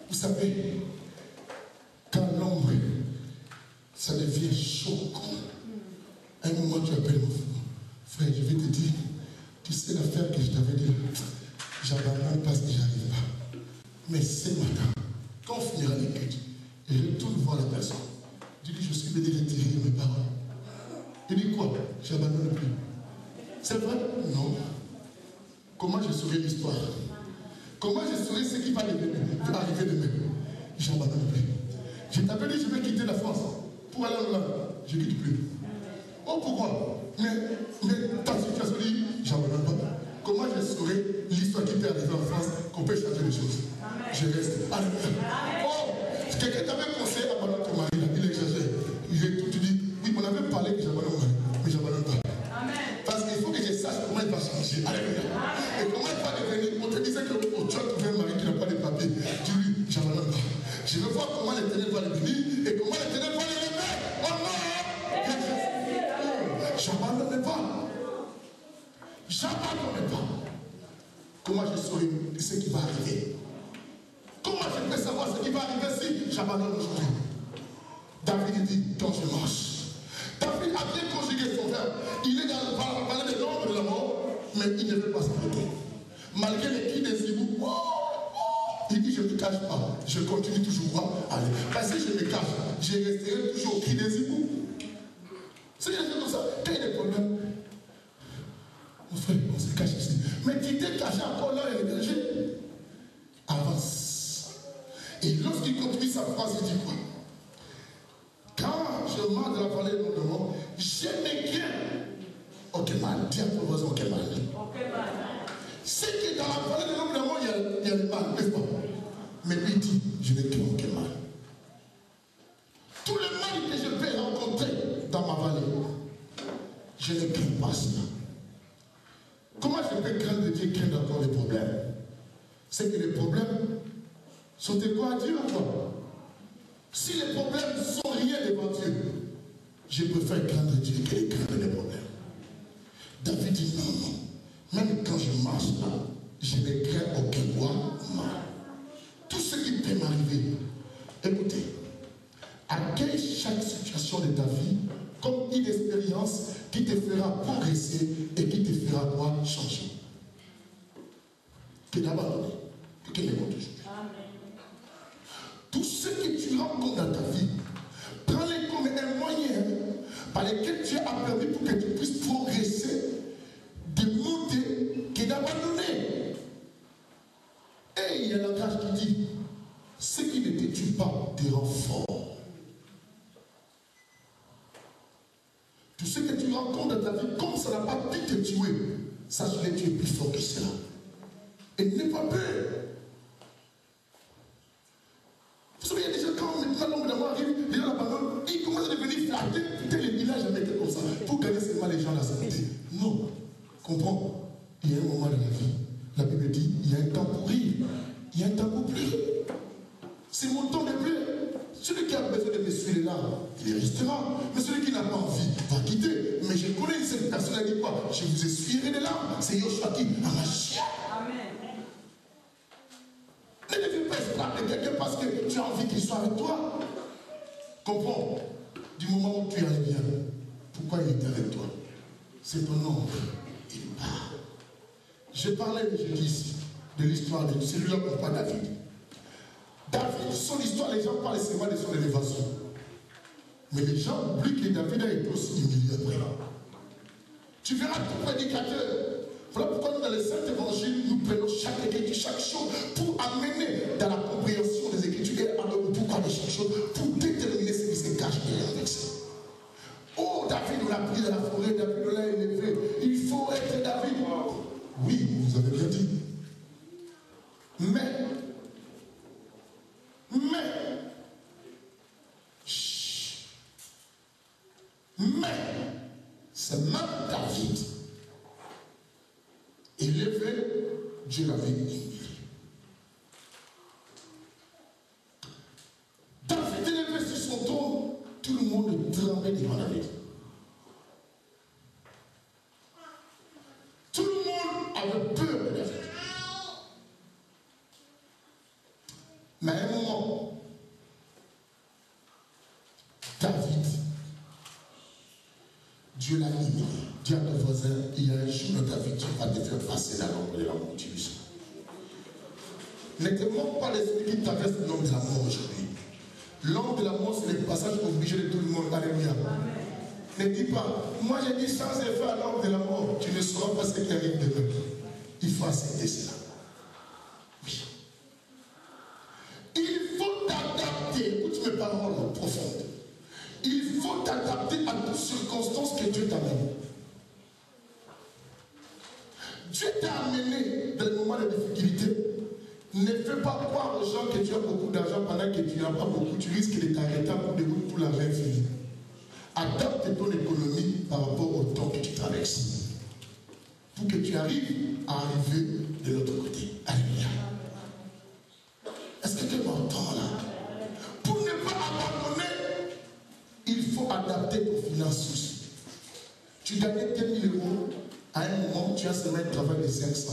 Vous savez, quand l'ombre, ça devient choquant. À un moment tu appelles mon frère, je vais te dire, tu sais l'affaire que je t'avais dit, j'abandonne parce que j'arrive pas. Mais ce matin, quand on finira l'écoute, et retourne voir la personne. Je dis, je suis venu retirer mes paroles. Il dit quoi? J'abandonne plus. C'est vrai? Non. Comment je saurai l'histoire? Comment je saurai ce qui va arriver demain? J'abandonne plus. Je t'avais dit, je vais quitter la France pour aller en Hollande. Je ne quitte plus. Oh, pourquoi? Mais ta situation dit, j'abandonne pas. Comment je saurai l'histoire qui peut arriver en France, qu'on peut changer les choses? Je reste. Alléluia. Oh, quelqu'un t'avait conseillé d'abandonner ton mari, il exagère. Tu dis, oui, on avait parlé que j'abandonne mon mari, mais j'abandonne pas. Parce qu'il faut que je sache comment il va changer. Alléluia. Et comment il va devenir. On te disait que tu as trouvé un mari qui n'a pas de papier. Dis-lui, j'abandonne pas. Je veux voir comment l'Éternel va le bénir et comment l'Éternel va le lever. Oh non! J'abandonne pas. J'abandonne pas. Comment je saurai ce qui va arriver? Comment je peux savoir ce qui va arriver si j'abandonne aujourd'hui? David dit, quand je marche. David a bien conjugué son verbe. Il est dans le palais de l'ombre de la mort, mais il ne veut pas s'arrêter. Malgré les cris des hiboux, il dit, je ne me cache pas. Je continue toujours à aller. Parce que je me cache, je resterai toujours au cri des hiboux. C'est des choses comme ça. Quand il y a des problèmes, mon frère, on se cache ici. Mais tu t'es caché encore là, il y a des dangers. Avance. Et lorsqu'il continue sa phrase, il dit quoi? Quand je marche dans la vallée de mon mort, je me crains. Aucun mal. Dis à ton voisin, aucun mal. C'est que dans la vallée de l'homme de mort, il y a le mal, n'est-ce pas? Mais lui dit, je ne crains aucun mal. Tout le mal que je peux rencontrer dans ma vallée, je ne crains pas cela. Comment je peux craindre de Dieu, craindre encore les problèmes? C'est que les problèmes sont de quoi à Dieu ou quoi? Si les problèmes sont rien devant Dieu, je préfère craindre Dieu que de craindre les problèmes. David dit non. Même quand je marche là, je ne crains aucun mal. Tout ce qui peut m'arriver, écoutez, accueille chaque situation de ta vie comme une expérience qui te fera progresser et qui te fera quoi changer. Que d'abandonner, que quel est votre aujourd'hui. Tout ce que tu rencontres dans ta vie, prends-les comme un moyen par lequel Dieu a permis pour que tu puisses progresser, de monter, que d'abandonner. Et il y a un langage qui dit, ce qui ne te tue pas te rend fort. Tout ce que tu rencontres dans ta vie, comme ça n'a pas pu te tuer, sache que tu es plus fort que cela. Et n'aie pas peur. Vous savez, il y a des gens, quand l'homme d'amour arrive, les gens l'abandonnent, ils commencent à devenir flattés. Putain, le village jamais été comme ça. Pour gagner seulement les gens dans sa côté. Non. Comprends? Il y a un moment de la vie. La Bible dit, il y a un temps pour rire. Il y a un temps pour pleurer. C'est mon temps de pleurer. Celui qui a besoin de me suivre là, il restera. Mais celui qui n'a pas envie va quitter. Mais je connais cette personne, elle dit quoi? Je vous essuierai des larmes. C'est Yoshua qui a marché. Amen. Ne deviens pas esclave de quelqu'un parce que tu as envie qu'il soit avec toi. Comprends? Du moment où tu allais bien, pourquoi il était avec toi? C'est ton ombre. Il part. Je parlais de jeudi ici, de l'histoire de celui-là qu'on parle David. David, son histoire, les gens parlent seulement de son élévation. Mais les gens oublient que David a été aussi humilié après. Tu verras tout prédicateur. Voilà pourquoi nous, dans les Saintes Évangiles, nous prenons chaque écriture, chaque chose, pour amener dans la compréhension des Écritures et pourquoi de chaque chose, pour déterminer ce qui se cache derrière avec ça. Oh, David, on l'a pris dans la forêt, David, on l'a élevé. Il faut être David. Oui, vous avez bien dit. Mais, c'est même David. Élevé, Dieu l'avait humilié. David élevé sur son trône, tout le monde tremblait devant David. Tout le monde avait peur de David. Mais à un moment, David, Dieu l'a humilié. Dis à ton voisin, il y a un jour dans ta vie, tu vas te faire passer dans l'ombre de la mort. Tu sais. Ne te moque pas de celui qui traverse l'ombre de la mort aujourd'hui. L'ombre de la mort, c'est le passage obligé de tout le monde. Alléluia. Ne dis pas, moi j'ai dit sans effet à l'ombre de la mort, tu ne sauras pas ce qui arrive demain. Il faut accepter cela. Oui. Il faut t'adapter. Écoute mes paroles profondes. Il faut t'adapter à toutes circonstances que Dieu t'amène. Dieu t'a amené dans le moment de difficulté. Ne fais pas croire aux gens que tu as beaucoup d'argent pendant que tu n'as pas beaucoup. Tu risques de t'arrêter pour de tout l'argent fini. Adapte ton économie par rapport au temps que tu traverses. Pour que tu arrives à arriver de l'autre côté. Alléluia. Est-ce que tu m'entends là? Pour ne pas abandonner, il faut adapter tes finances aussi. Tu gagnais 10 000 euros. À un moment, tu as seulement un travail de 500.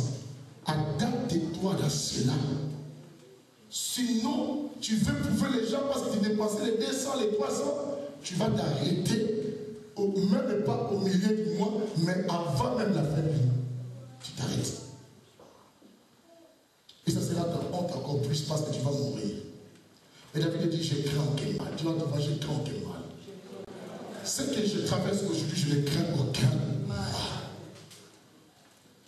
Adapte-toi dans cela. Sinon, tu veux prouver les gens parce que tu dépensais les 200, les 300. Tu vas t'arrêter, même pas au milieu du mois, mais avant même la fin du mois. Tu t'arrêtes. Et ça sera ta honte encore plus parce que tu vas mourir. Et David dit, je crains aucun mal. Tu vas te voir, je crains aucun mal. Ce que je traverse aujourd'hui, je ne crains aucun mal.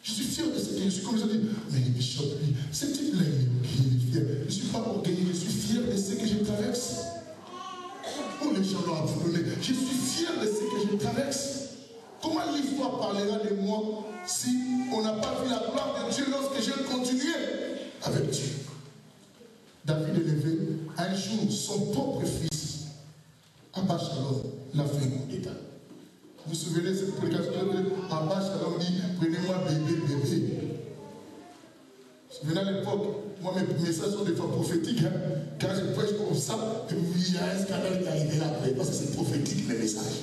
Je suis fier de ce que je suis. Comme je dis, mais les bishops, lui, ce type-là, il est fier. Je ne suis pas orgueilleux, je suis fier de ce que je traverse. Oh, les gens l'ont abandonné. Je suis fier de ce que je traverse. Comment l'histoire parlera de moi si on n'a pas vu la gloire de Dieu lorsque j'ai continué avec Dieu? David élevé, un jour, son propre fils, Abba Shalom, l'a fait un coup d'état. Vous vous souvenez de cette prédication? Abba Shalom dit, prenez-moi bébé, bébé. Vous vous souvenez à l'époque, moi mes messages sont des fois prophétiques. Hein? Quand je prêche comme ça, il y a un scandale qui est arrivé là après, parce que c'est prophétique les messages.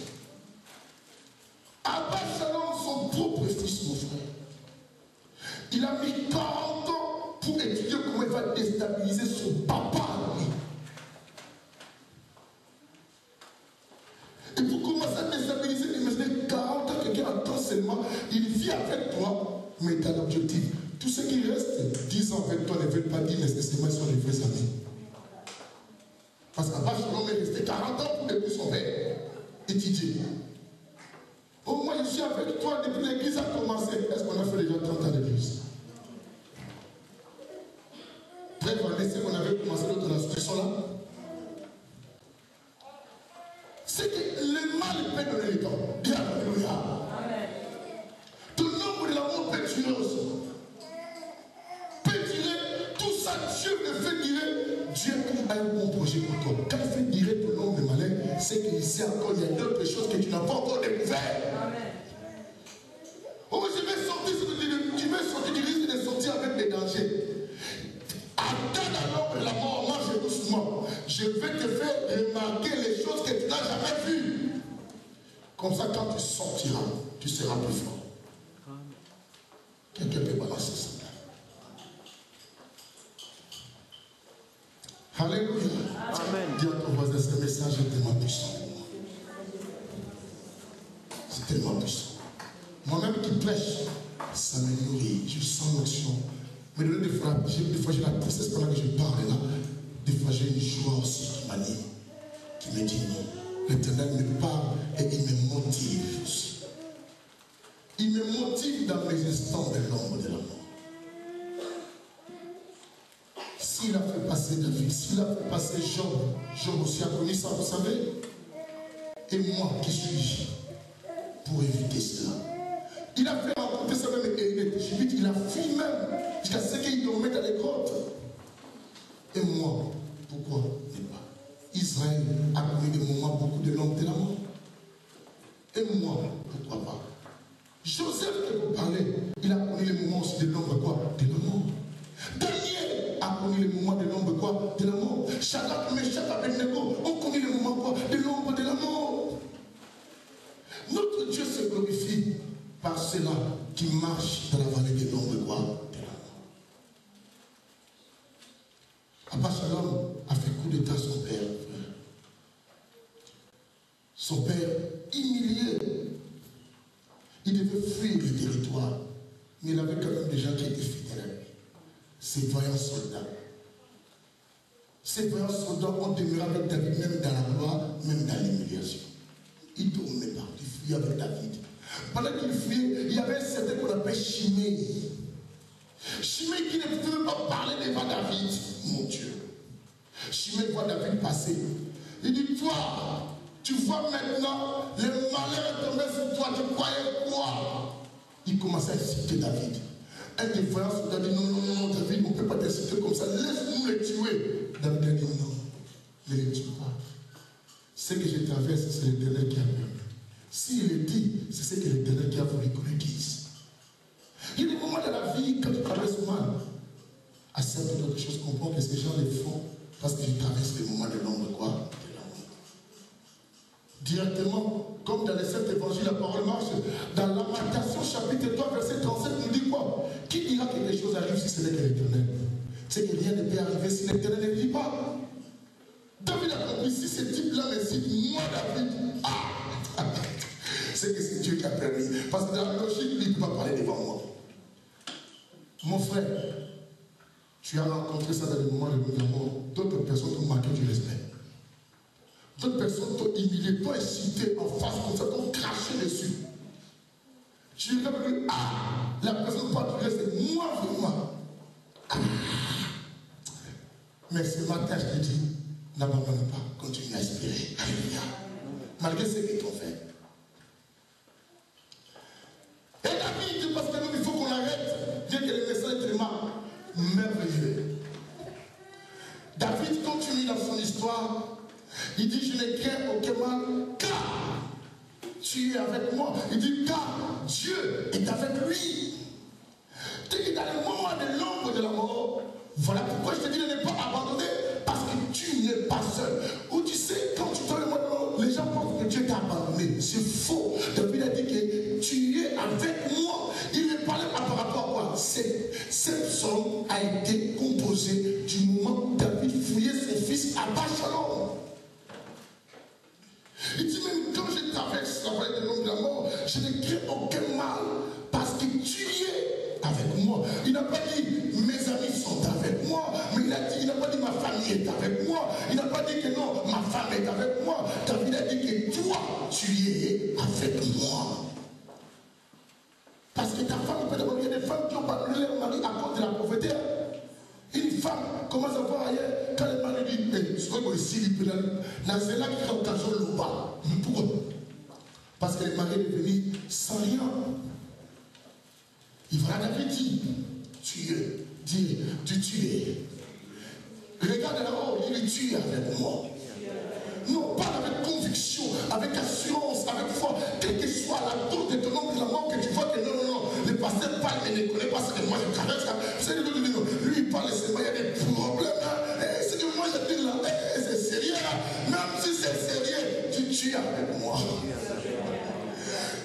Abba Shalom, son propre fils, mon frère, il a mis 40 ans pour étudier comment il va déstabiliser son papa. Et pour commencer à déstabiliser seulement, il vit avec toi, mais tu as l'objectif. Tous ceux qui restent 10 ans avec toi ne veulent pas dire nécessairement qu'ils sont des vrais amis. Parce qu'Abba Shalom est resté 40 ans pour depuis son père étudier. Oh, moi je suis avec toi depuis l'église a commencé. Est-ce qu'on a fait déjà 30 ans d'église? Bref, on a laissé qu'on avait commencé l'autre association là. C'est que le mal peut donner le temps. Dis alléluia. Ton nombre de l'amour peut tuer aussi. Peut tirer tout ça, Dieu le fait dire. Dieu a un bon projet pour toi. Quand il fait dire ton nombre de malheur, c'est qu'ici encore il y a d'autres choses que tu n'as pas encore découvertes. Oh, je vais sortir, tu veux sortir, tu risques de sortir avec des dangers. Attends alors de la mort, mange doucement. Je vais te faire remarquer les choses que tu n'as jamais vues. Comme ça, quand tu sortiras, tu seras plus fort. Quelqu'un peut balancer ça. Alléluia. Amen. Dis à ton voisin, ce message est tellement puissant pour moi. C'est tellement puissant. Moi-même qui prêche, ça me nourrit. Je sens l'action. Mais des fois j'ai la tristesse pendant que je parle là. Des fois j'ai une joie aussi qui m'anime, qui me dit non. L'Éternel me parle et il me motive aussi. Il me motive dans mes instants de l'ombre de la mort. S'il a fait passer David, s'il a fait passer Job, Job aussi a connu ça, vous savez. Et moi, qui suis-je pour éviter cela? Il a fait rencontrer ça même les Égyptiens, il a fui même jusqu'à ce qu'il dormait dans les grottes. Et moi, pourquoi ne pas? Israël a connu des moments beaucoup de l'ombre de la mort. Et moi, pourquoi pas? Joseph, que vous parlez, il a connu les moments aussi de l'ombre quoi? De la mort. Daniel a connu les moments de l'ombre quoi? De la mort. Shadrach, Meshach, Abednego ont connu les moments quoi? De l'ombre de la mort. Notre Dieu se glorifie par ceux-là qui marchent dans la vallée de l'ombre quoi? De la mort. Abba Shalom a fait coup d'état son père. Son père humilié. Il devait fuir le territoire. Mais il avait quand même des gens qui étaient fidèles à lui. Ces voyants soldats. Ces voyants soldats ont demeuré avec David, même dans la gloire, même dans l'humiliation. Il tournait partout, il fuyait avec David. Pendant qu'il fuyait, il y avait un certain qu'on appelle Shimei. Shimei qui ne pouvait pas parler devant David. Mon Dieu. Shimei voit David passer. Il dit, toi, tu vois maintenant, le malheur est tombé sur toi, tu croyais quoi? Il commençait à insulter David. Un des voyants soldats dit, non, David, on ne peut pas t'insulter comme ça, laisse-nous les tuer. David a dit, non, ne les tue pas. Ce que je traverse, c'est l'Éternel qui a permis. S'il le dit, c'est ce que l'Éternel qui a voulu qu'on le dise. Il y a des moments dans la vie, quand tu traverses mal, à certaines autres choses, comprends que ces gens les font parce qu'ils traversent les moments de l'ombre, quoi? De l'ombre. Directement, comme dans les 7 évangiles, la parole marche. Dans Lamentation, chapitre 3, verset 37, nous dit quoi? Qui dira que les choses arrivent si ce n'est que l'Éternel? C'est que rien ne peut arriver si l'Éternel ne dit pas. David a compris, si ce type-là me cite, moi David, c'est que c'est Dieu qui a permis. Parce que dans la logique, lui, il ne peut pas parler devant moi. Mon frère, tu as rencontré ça dans les moments de l'amour. D'autres personnes t'ont marqué du respect. D'autres personnes t'ont humilié, t'ont insulté en face comme ça, t'ont craché dessus. Tu es revenu, la personne particulière, c'est moi vraiment. Mais ce matin, je te dis, n'abandonne pas, continue à espérer. Alléluia. Malgré ce qu'ils t'ont fait. Et David, parce que nous, il faut qu'on arrête, bien que le message est tellement merveilleux. David continue dans son histoire. Il dit, je ne crains aucun mal, car tu es avec moi. Il dit, car Dieu est avec lui. Et dans le moment de l'ombre de la mort, voilà pourquoi je te dis de ne pas abandonner, parce que tu n'es pas seul. Ou tu sais, quand tu te le mort, les gens pensent que Dieu t'a abandonné. C'est faux. David a dit que tu es avec moi. Il ne parlait pas par rapport à quoi? Cette psaume a été composée du moment où David fouillait son fils Abba Shalom. Il dit même quand je traverse la vallée de l'ombre de la mort, je ne crains aucun mal. est avec moi. Il n'a pas dit que non, ma femme est avec moi. David a dit que toi, tu es avec moi. Parce que ta femme peut avoir, il y a des femmes qui ont battu leur mari à cause de la prophétie. Une femme commence à voir ailleurs, quand le mari dit, mais ce qu'on ici, il peut c'est là qu'il a occasion de l'eau. Pourquoi? Parce que le mari est venu sans rien. Il va David dit, tu es. Regarde là-haut, il dit, tu es avec moi. Non, pas avec conviction, avec assurance, avec foi, quel que soit la tour de ton nom, de la mort que tu vois que non, le pasteur parle, mais ne connaît pas ce que moi je traverse. C'est lui, il parle seulement, il y a des problèmes. C'est que moi je dis là, c'est sérieux là. Même si c'est sérieux, tu es avec moi.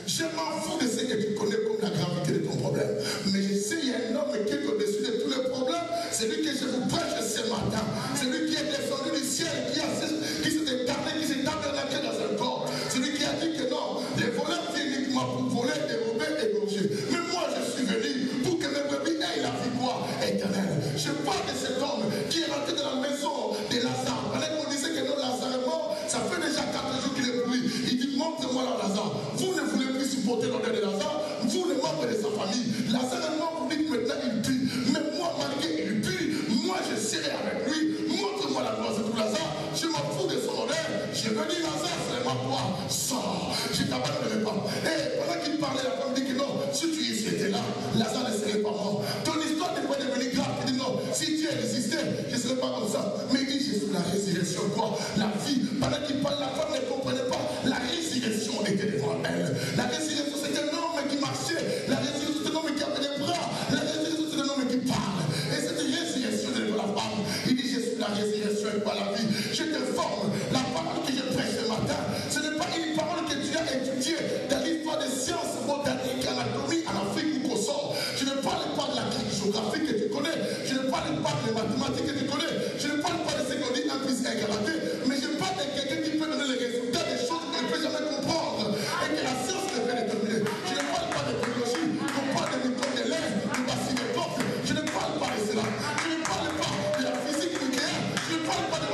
Je m'en fous de ce que tu connais comme la gravité de ton problème. Mais je sais, il y a un homme qui est au-dessus de tous les problèmes. C'est lui que je vous prêche ce matin. C'est lui qui est descendu du ciel, qui s'est tabernaqué dans un corps. C'est lui qui a dit que non, les voleurs viennent uniquement pour voler, dérober, égorger. Mais moi, je suis venu pour que mes brebis aient la vie quoi éternelle. Je parle de cet homme qui est rentré dans la maison de Lazare. Pendant qu'on disait que non, Lazare est mort, ça fait déjà 4 jours qu'il est pourri. Il dit, montre-moi là, Lazare. Vous ne voulez plus supporter l'odeur de Lazare, vous les membres de sa famille. Lazare est mort, vous dites maintenant il pue. Mais moi, malgré il pue, moi je serai avec lui. Montre-moi la gloire de tout Lazare. Je m'en fous de son honneur. Je veux dire Lazare, c'est ma gloire. Sors. Je t'abandonnerai pas. Et pendant qu'il parlait, la femme dit que non, si tu étais là, Lazare ne serait pas mort. Ton histoire n'est pas devenue grave. Il dit non, si Dieu existait, je ne serais pas comme ça. Mais il dit, je suis la résurrection, quoi. La vie. Pendant qu'il parle, la femme ne comprenait pas. La résurrection était devant elle. La résurrection, c'est un homme qui marchait. La résurrection, c'est un homme qui avait des bras. La résurrection, c'est un homme qui parle. Et cette résurrection de la femme, il dit, je suis la résurrection et pas la vie. Je te forme. La parole que je prêche ce matin, ce n'est pas une parole que tu as étudiée dans l'histoire des sciences botaniques, anatomie, en Afrique ou qu'au sort. Je ne parle pas de la géographie que tu connais. Je ne parle pas des mathématiques que tu connais. Je ne parle pas de ce qu'on dit 1 plus 1 égale 2. Mais je parle de quelqu'un qui peut donner les résultats des choses qu'on ne peut jamais comprendre. Et que la science ne peut déterminer. Je ne parle pas de biologie. On parle de microbes de l'air, de bassines de porte. Je ne parle pas de cela. Je ne parle pas de la physique nucléaire. Je ne parle pas de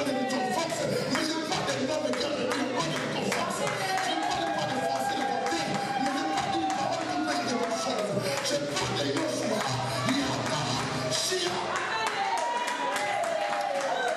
force. Mais je parle des normes qui ont le point de force. Je ne parle pas de français de docteur. Mais je parle d'une parole qui fait de bonnes choses. Je parle de Yoshua, Yaka, Shia.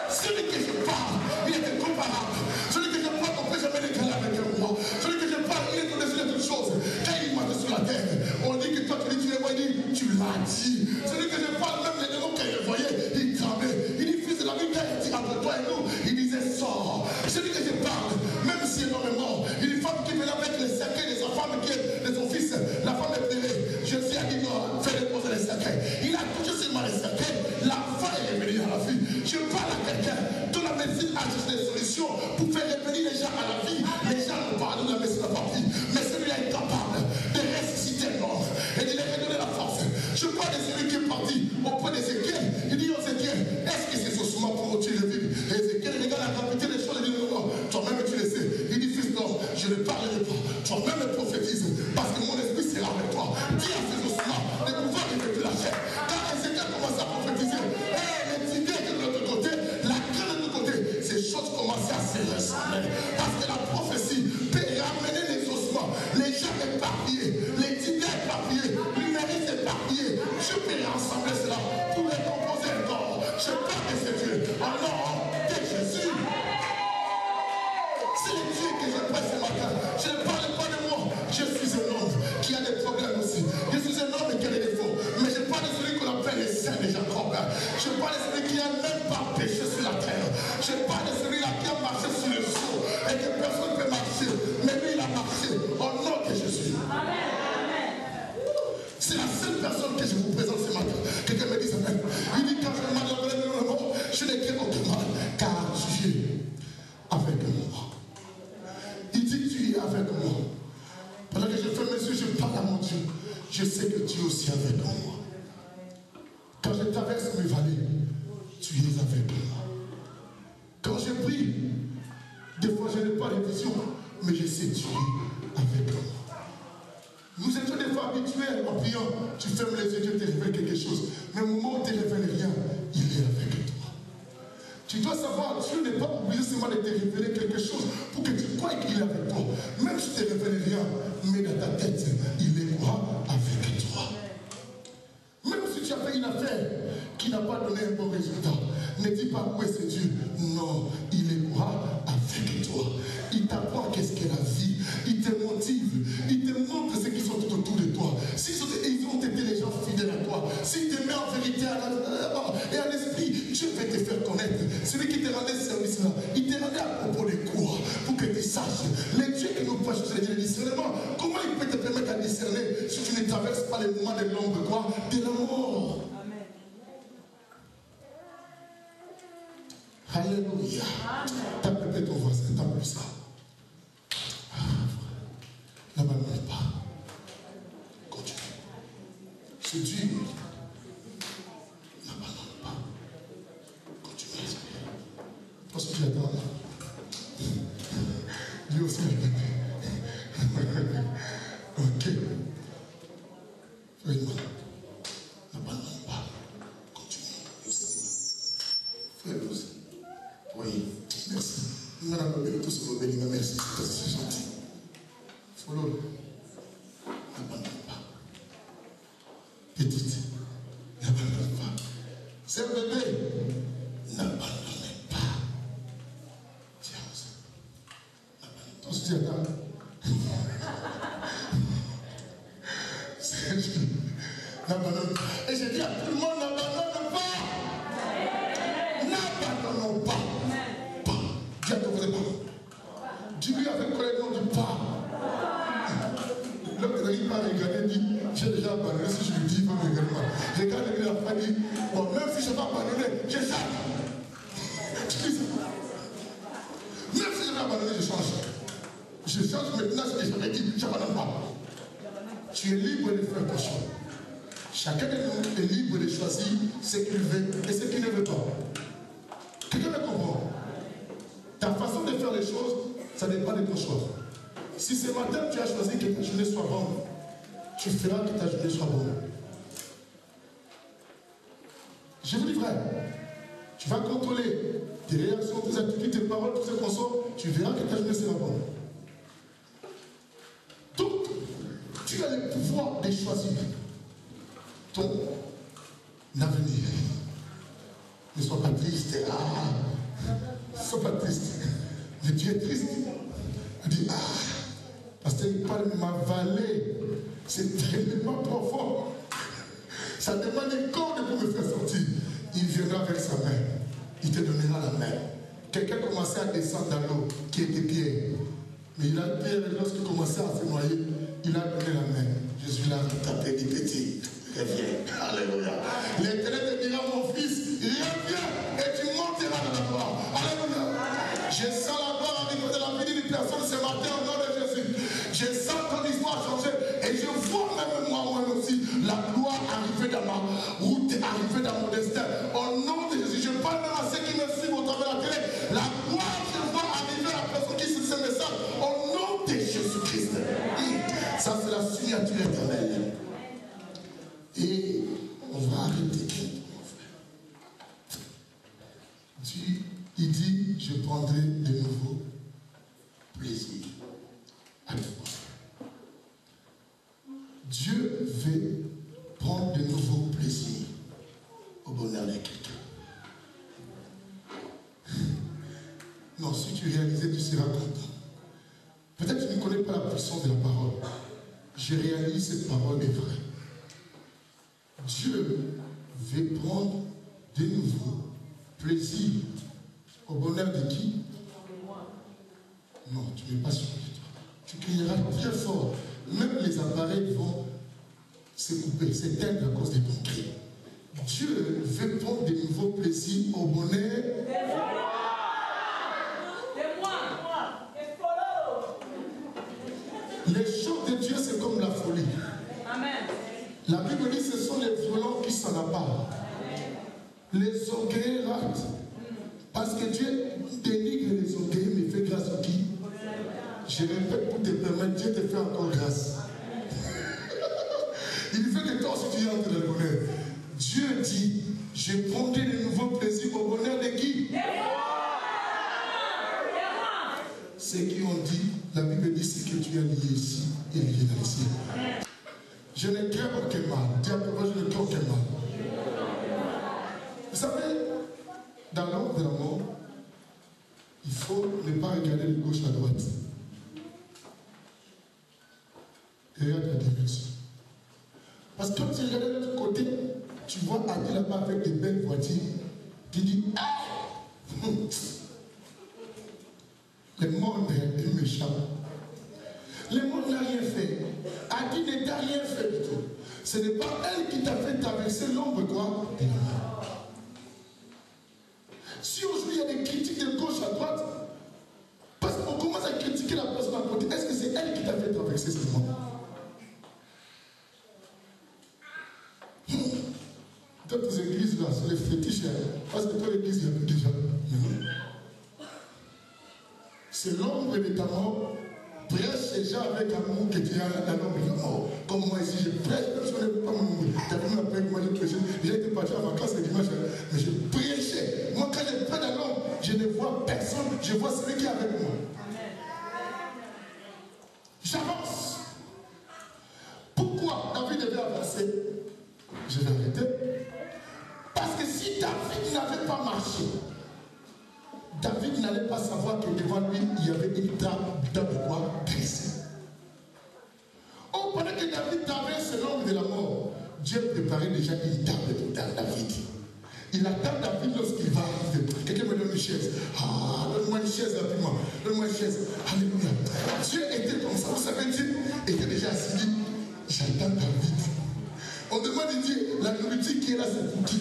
Celui que je parle, il est incomparable. Celui que je parle, on ne peut jamais l'égaler avec moi. Celui que je parle, il est au-dessus de toutes choses. Quand il m'a sur la terre, on dit que toi tu dis, tu le vois, il dit, tu l'as dit. Celui que je parle, même les démons, quand il le voyait, il tremblait. Il dit, fils de la vie, quand il dit entre toi et nous, il disait, sors. Celui que je parle, même si énormément, il y a une femme qui venait avec les cercueils de sa femme, qui est de son fils, la femme est pleurée. Je suis à dit, non, fais déposer les cercueils. Il a touché seulement les cercueils, la foi est revenue à la vie. Je parle à quelqu'un dont la médecine a cherché des solutions pour faire revenir les gens à la vie. Les gens n'ont pas de la médecine n'a pas vie. Mais celui-là est capable de ressusciter l'homme et de lui redonner la force. Je parle de celui qui est parti auprès d'Ézéchiel. Il dit, Ézéchiel, est-ce que c'est ossements pour tu le vivre? Ézéchiel regarde la gravité des choses et dit, non, toi-même tu le sais. Il dit, fils, non, je ne parlerai pas. Toi-même prophétise, parce que mon esprit sera avec toi. Dis à ces ossements de pouvoir revêtir la chair. Quand Ézéchiel commence à prophétiser, les idées de l'autre côté, la crainte de l'autre côté, ces choses commencent à se ressembler. Parce que la prophétie peut ramener les ossements, les gens éparpillés, les idées éparpillées, l'humériste éparpillé. Je peux rassembler cela pour recomposer un corps. Je parle de ce Dieu au nom de Jésus. C'est le Dieu que je prêche ce matin. Je ne parle pas de moi. Je suis un homme qui a des problèmes aussi. Je suis un homme qui a des défauts. Mais je parle de celui qu'on appelle le Saint de Jacob. Je parle de celui qui n'a même pas péché sur la terre. Je parle de celui-là qui a marché sur le seau et que personne ne peut marcher. Mais lui, il a marché au nom de Jésus. C'est la seule personne que je vous présente ce matin. Quelqu'un me dit ça même. Il dit quand je me malheureusement le mot, je n'ai qu'un autre mal. Car tu es avec moi. Il dit tu es avec moi. Pendant que je fais mes yeux, je parle à mon Dieu. Je sais que tu es aussi avec moi. Quand je traverse mes vallées, tu es avec moi. Quand je prie, des fois je n'ai pas de vision, mais je sais que tu es avec moi. Nous étions des fois habitués en priant, tu fermes les yeux, Dieu te révèle quelque chose. Mais au moment où tu ne révèles rien, il est avec toi. Tu dois savoir, Dieu n'est pas obligé seulement de te révéler quelque chose pour que tu croies qu'il est avec toi. Même si tu ne te révèles rien, mais dans ta tête, il est quoi avec toi. Même si tu as fait une affaire qui n'a pas donné un bon résultat, ne dis pas où est ce Dieu. Non, il est quoi avec toi. Il t'apprend qu'est-ce qu'est la vie. Il te motive. Il te montre ce qui sont tout autour de toi. Ils ont été les gens fidèles à toi. S'il te met en vérité et à l'esprit, Dieu va te faire connaître. Celui qui te rendait ce service-là, il te rendait à propos de quoi? Pour que tu saches. Les dieux qui nous prêchent, c'est le discernement. Comment il peut te permettre à discerner si tu ne traverses pas les moments de l'ombre quoi? De la mort. Alléluia. Tape peut-être ton voisin, tape plus ça. N'abandonne pas. Continue. C'est dur. N'abandonne pas. Continue à espérer. Parce que j'attends. Lui aussi, ok. N'abandonne pas. Continue. Frère aussi. Oui, merci. Madame, tous vos bénis, merci. C'est gentil. Follow. N'abandonne pas. Petite, n'abandonne pas. C'est un bébé. N'abandonnez pas. Tiens, on se dit, attends. N'abandonne pas. Et j'ai dit à tout le monde, n'abandonne pas. N'abandonnons pas. Pas. Dis à ton voisin pas. Dis-lui avec quoi le nom du pas. L'homme qui m'a regardé dit, j'ai déjà abandonné, si je lui dis, il va me regarder mal. Je regarde la femme dit, bon, même si je n'ai pas abandonné, je change. Tu dis ça. Même si je n'ai pas abandonné, je change. Je change maintenant ce que j'avais dit, je n'abandonne pas. Tu es libre de faire ton choix. Chacun de nous est libre de choisir ce qu'il veut et ce qu'il ne veut pas. Quelqu'un me comprend? Ta façon de faire les choses, ça dépend de ton choix. Si ce matin tu as choisi que ta journée soit bonne, tu feras que ta journée soit bonne. Je vous dis vrai, tu vas contrôler tes réactions, tes attitudes, tes paroles, tout ce qu'on sort, tu verras que ta journée sera bonne. Donc, tu as le pouvoir de choisir ton avenir. Ne sois pas triste. Ne sois pas triste. Mais tu es triste. Tu dis, parce qu'il parle de ma vallée. C'est tellement profond. Ça demande un corps pour me faire sortir. Il viendra avec sa main. Il te donnera la main. Quelqu'un commençait à descendre dans l'eau qui était Pierre. Mais il a Pierre, lorsqu'il commençait à se noyer, il a donné la main. Jésus l'a tapé, dit petit. Reviens. Alléluia. L'Éternel te dira, mon fils, reviens et tu monteras dans la gloire. Alléluia. Je sens la gloire arriver de la vie d'une personne ce matin au nom de Jésus. Je sens ton histoire changer et je vois même moi aussi la gloire arriver dans ma route, arriver dans mon destin. Au nom de Jésus, je parle même à ceux qui me suivent au travers de la télé. La gloire, je vois arriver à la personne qui suit ce message. Au nom de Jésus-Christ. Ça, c'est la signature éternelle. Et on va arrêter mon frère. Il dit, je prendrai de nouveau plaisir à toi. Dieu veut prendre de nouveaux plaisirs au bonheur de quelqu'un. Non, si tu réalisais, tu seras content. Peut-être que tu ne connais pas la puissance de la parole. Je réalise cette parole est vraie. Dieu veut prendre de nouveau plaisir au bonheur de qui? Non, tu n'es pas sûr de toi. Tu crieras très fort. Même les appareils vont se couper, s'éteindre à cause de ton cri. Dieu veut prendre de nouveaux plaisirs au bonheur. Les choses de Dieu, c'est comme la folie. Amen. La Bible dit que ce sont les violents qui s'en apparent. Les orgueilleux ratent. Parce que Dieu dénigre les orgueilleux, mais fait grâce à qui? Je répète pour te permettre, Dieu te fait encore grâce. Il veut que toi aussi tu entres dans le bonheur. Dieu dit, je prendrai de nouveaux plaisirs au bonheur de qui? La Bible dit ce que tu as lié ici est lié dans les cieux. Je ne crains aucun mal. Dis à peu près, je ne crains aucun mal. Vous savez, dans l'ombre de la mort, il faut ne pas regarder de gauche à droite. Et regarde la direction. Parce que quand tu regardes de l'autre côté, tu vois Adi là-bas avec des belles voitures. Tu dis, ah, le monde est méchant. Le monde n'a rien fait. Adi ne t'a rien fait du tout. Ce n'est pas elle qui t'a fait traverser l'ombre, quoi. Si aujourd'hui il y a des critiques de gauche à droite, parce qu'on commence à critiquer la personne à côté, est-ce que c'est elle qui t'a fait traverser ce monde? D'autres églises là, c'est les fétiches, parce que dans l'église, il y a plus de gens. C'est l'ombre de ta mort. Prêche les gens avec amour que tu as dans l'ombre de la mort. Comme moi ici, je prêche, même si on n'est pas mon ombre. Tu as vu après que moi je prêchais. J'ai été parti en vacances le dimanche, mais je prêchais. Moi, quand je prends dans l'ombre, je ne vois personne, je vois celui qui est avec moi. J'avance. Pourquoi David devait avancer? Je vais arrêter. Parce que si David n'avait pas marché, David n'allait pas savoir que devant lui, il y avait une table de quoi dressée. Oh, pendant que David traverse l'ombre de la mort, Dieu préparait déjà une table pour David. Il attend David lorsqu'il va arriver. Quelqu'un me donne une chaise. Ah, donne-moi une chaise rapidement. Donne-moi une chaise. Alléluia. Dieu était comme ça. Vous savez, Dieu était déjà assis. J'attends David. On demande Dieu, la nourriture qui est là, c'est pour qui?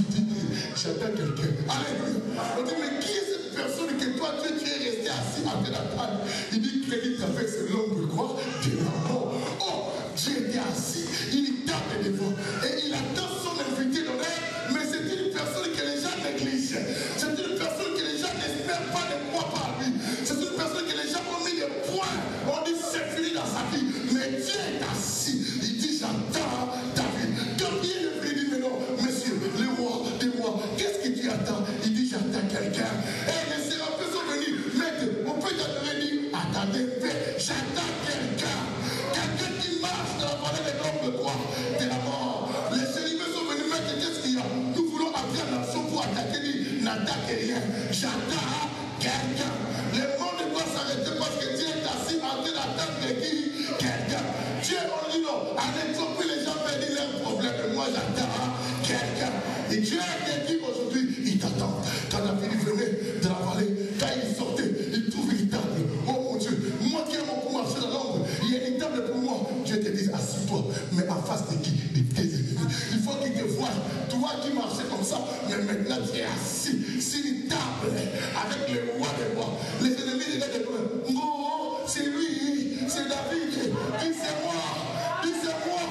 J'attends quelqu'un. Alléluia. On dit, mais qui est cette personne que toi, Dieu, tu es resté assis après la table? Il dit, quelqu'un traverse l'ombre, quoi? De la mort. Oh, Dieu était assis. Il tape devant. Et il attend son invité d'honneur. Mais c'est une personne que les gens négligent. C'est une personne que les gens n'espèrent pas de croire par lui. C'est une personne que les gens ont mis des points. On dit, c'est fini dans sa vie. Mais Dieu est assis. Il dit, j'attends David. Quand il est venu, il dit, mais non, monsieur, le roi, dis-moi, qu'est-ce que tu attends? Il dit, j'attends quelqu'un. Et les séraphins sont venus. Maître, on peut t'attendre, dit, attendez, j'attends quelqu'un. Quelqu'un qui marche dans la vallée des l'ombre, quoi, de la mort. Les séraphins sont venus, maître, qu'est-ce qu'il y a? Nous voulons appeler la nation pour attaquer, dit, n'attaquez rien. J'attends quelqu'un. Le monde doit s'arrêter parce que Dieu est assis en train d'attendre qui? Quelqu'un. Dieu, on dit non. En Éthiopie, les gens perdent leurs problèmes. Et moi, j'attends quelqu'un. Et Dieu a dit aujourd'hui, il t'attend. Quand David venait de la vallée, quand il sortait, il trouve une table. Oh mon Dieu, moi qui ai beaucoup marché dans l'ombre, il y a une table pour moi. Dieu te dit, assis-toi. Mais en face de qui? De tes ennemis. Il faut qu'il te voie. Toi qui marchais comme ça, mais maintenant tu es assis sur une table avec le roi des rois. Les ennemis regardent de loin. Oh, c'est lui, c'est David. Dis c'est moi. Dis c'est moi.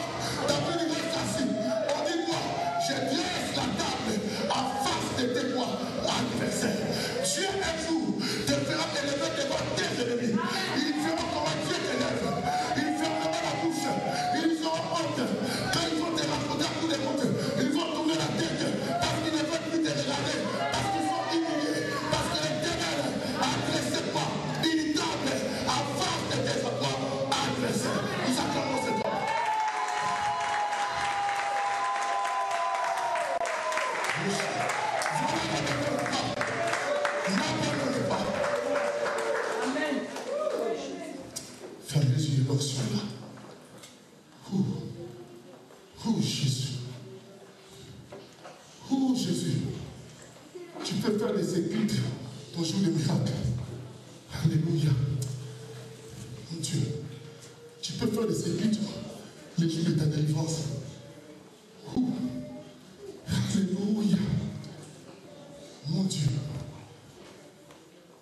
David reste assis. On dit quoi? Je dresse la table en face de tes rois adversaires. Dieu un jour te fera élever devant tes ennemis. Ils verront comment Dieu t'élève. Ils fermeront la bouche. Ils auront honte. Quand ils vont te raconter à coups de montre, ils vont tourner la tête parce qu'ils ne veulent plus te regarder. Parce qu'ils sont humiliés. Parce que l'Éternel a dressé quoi? Une table en face de tes adversaires. Nous acclamons cet homme. N'abandonnez pas. Amen. Ferme les yeux pour celui-là. Jésus. Jésus. Tu peux faire des éclipses ton jour de miracle. Alléluia. Mon Dieu. Tu peux faire des éclipses les jours de ta délivrance. Alléluia. Mon Dieu.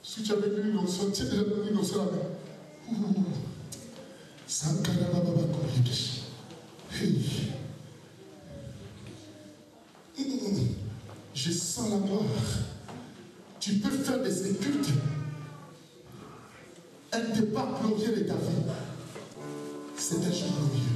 Si tu avais lu l'onction, tu as déjà donné l'onction à la main. Hey. Je sens la gloire. Tu peux faire des éclipses. Un départ glorieux de ta vie. C'est un jour glorieux.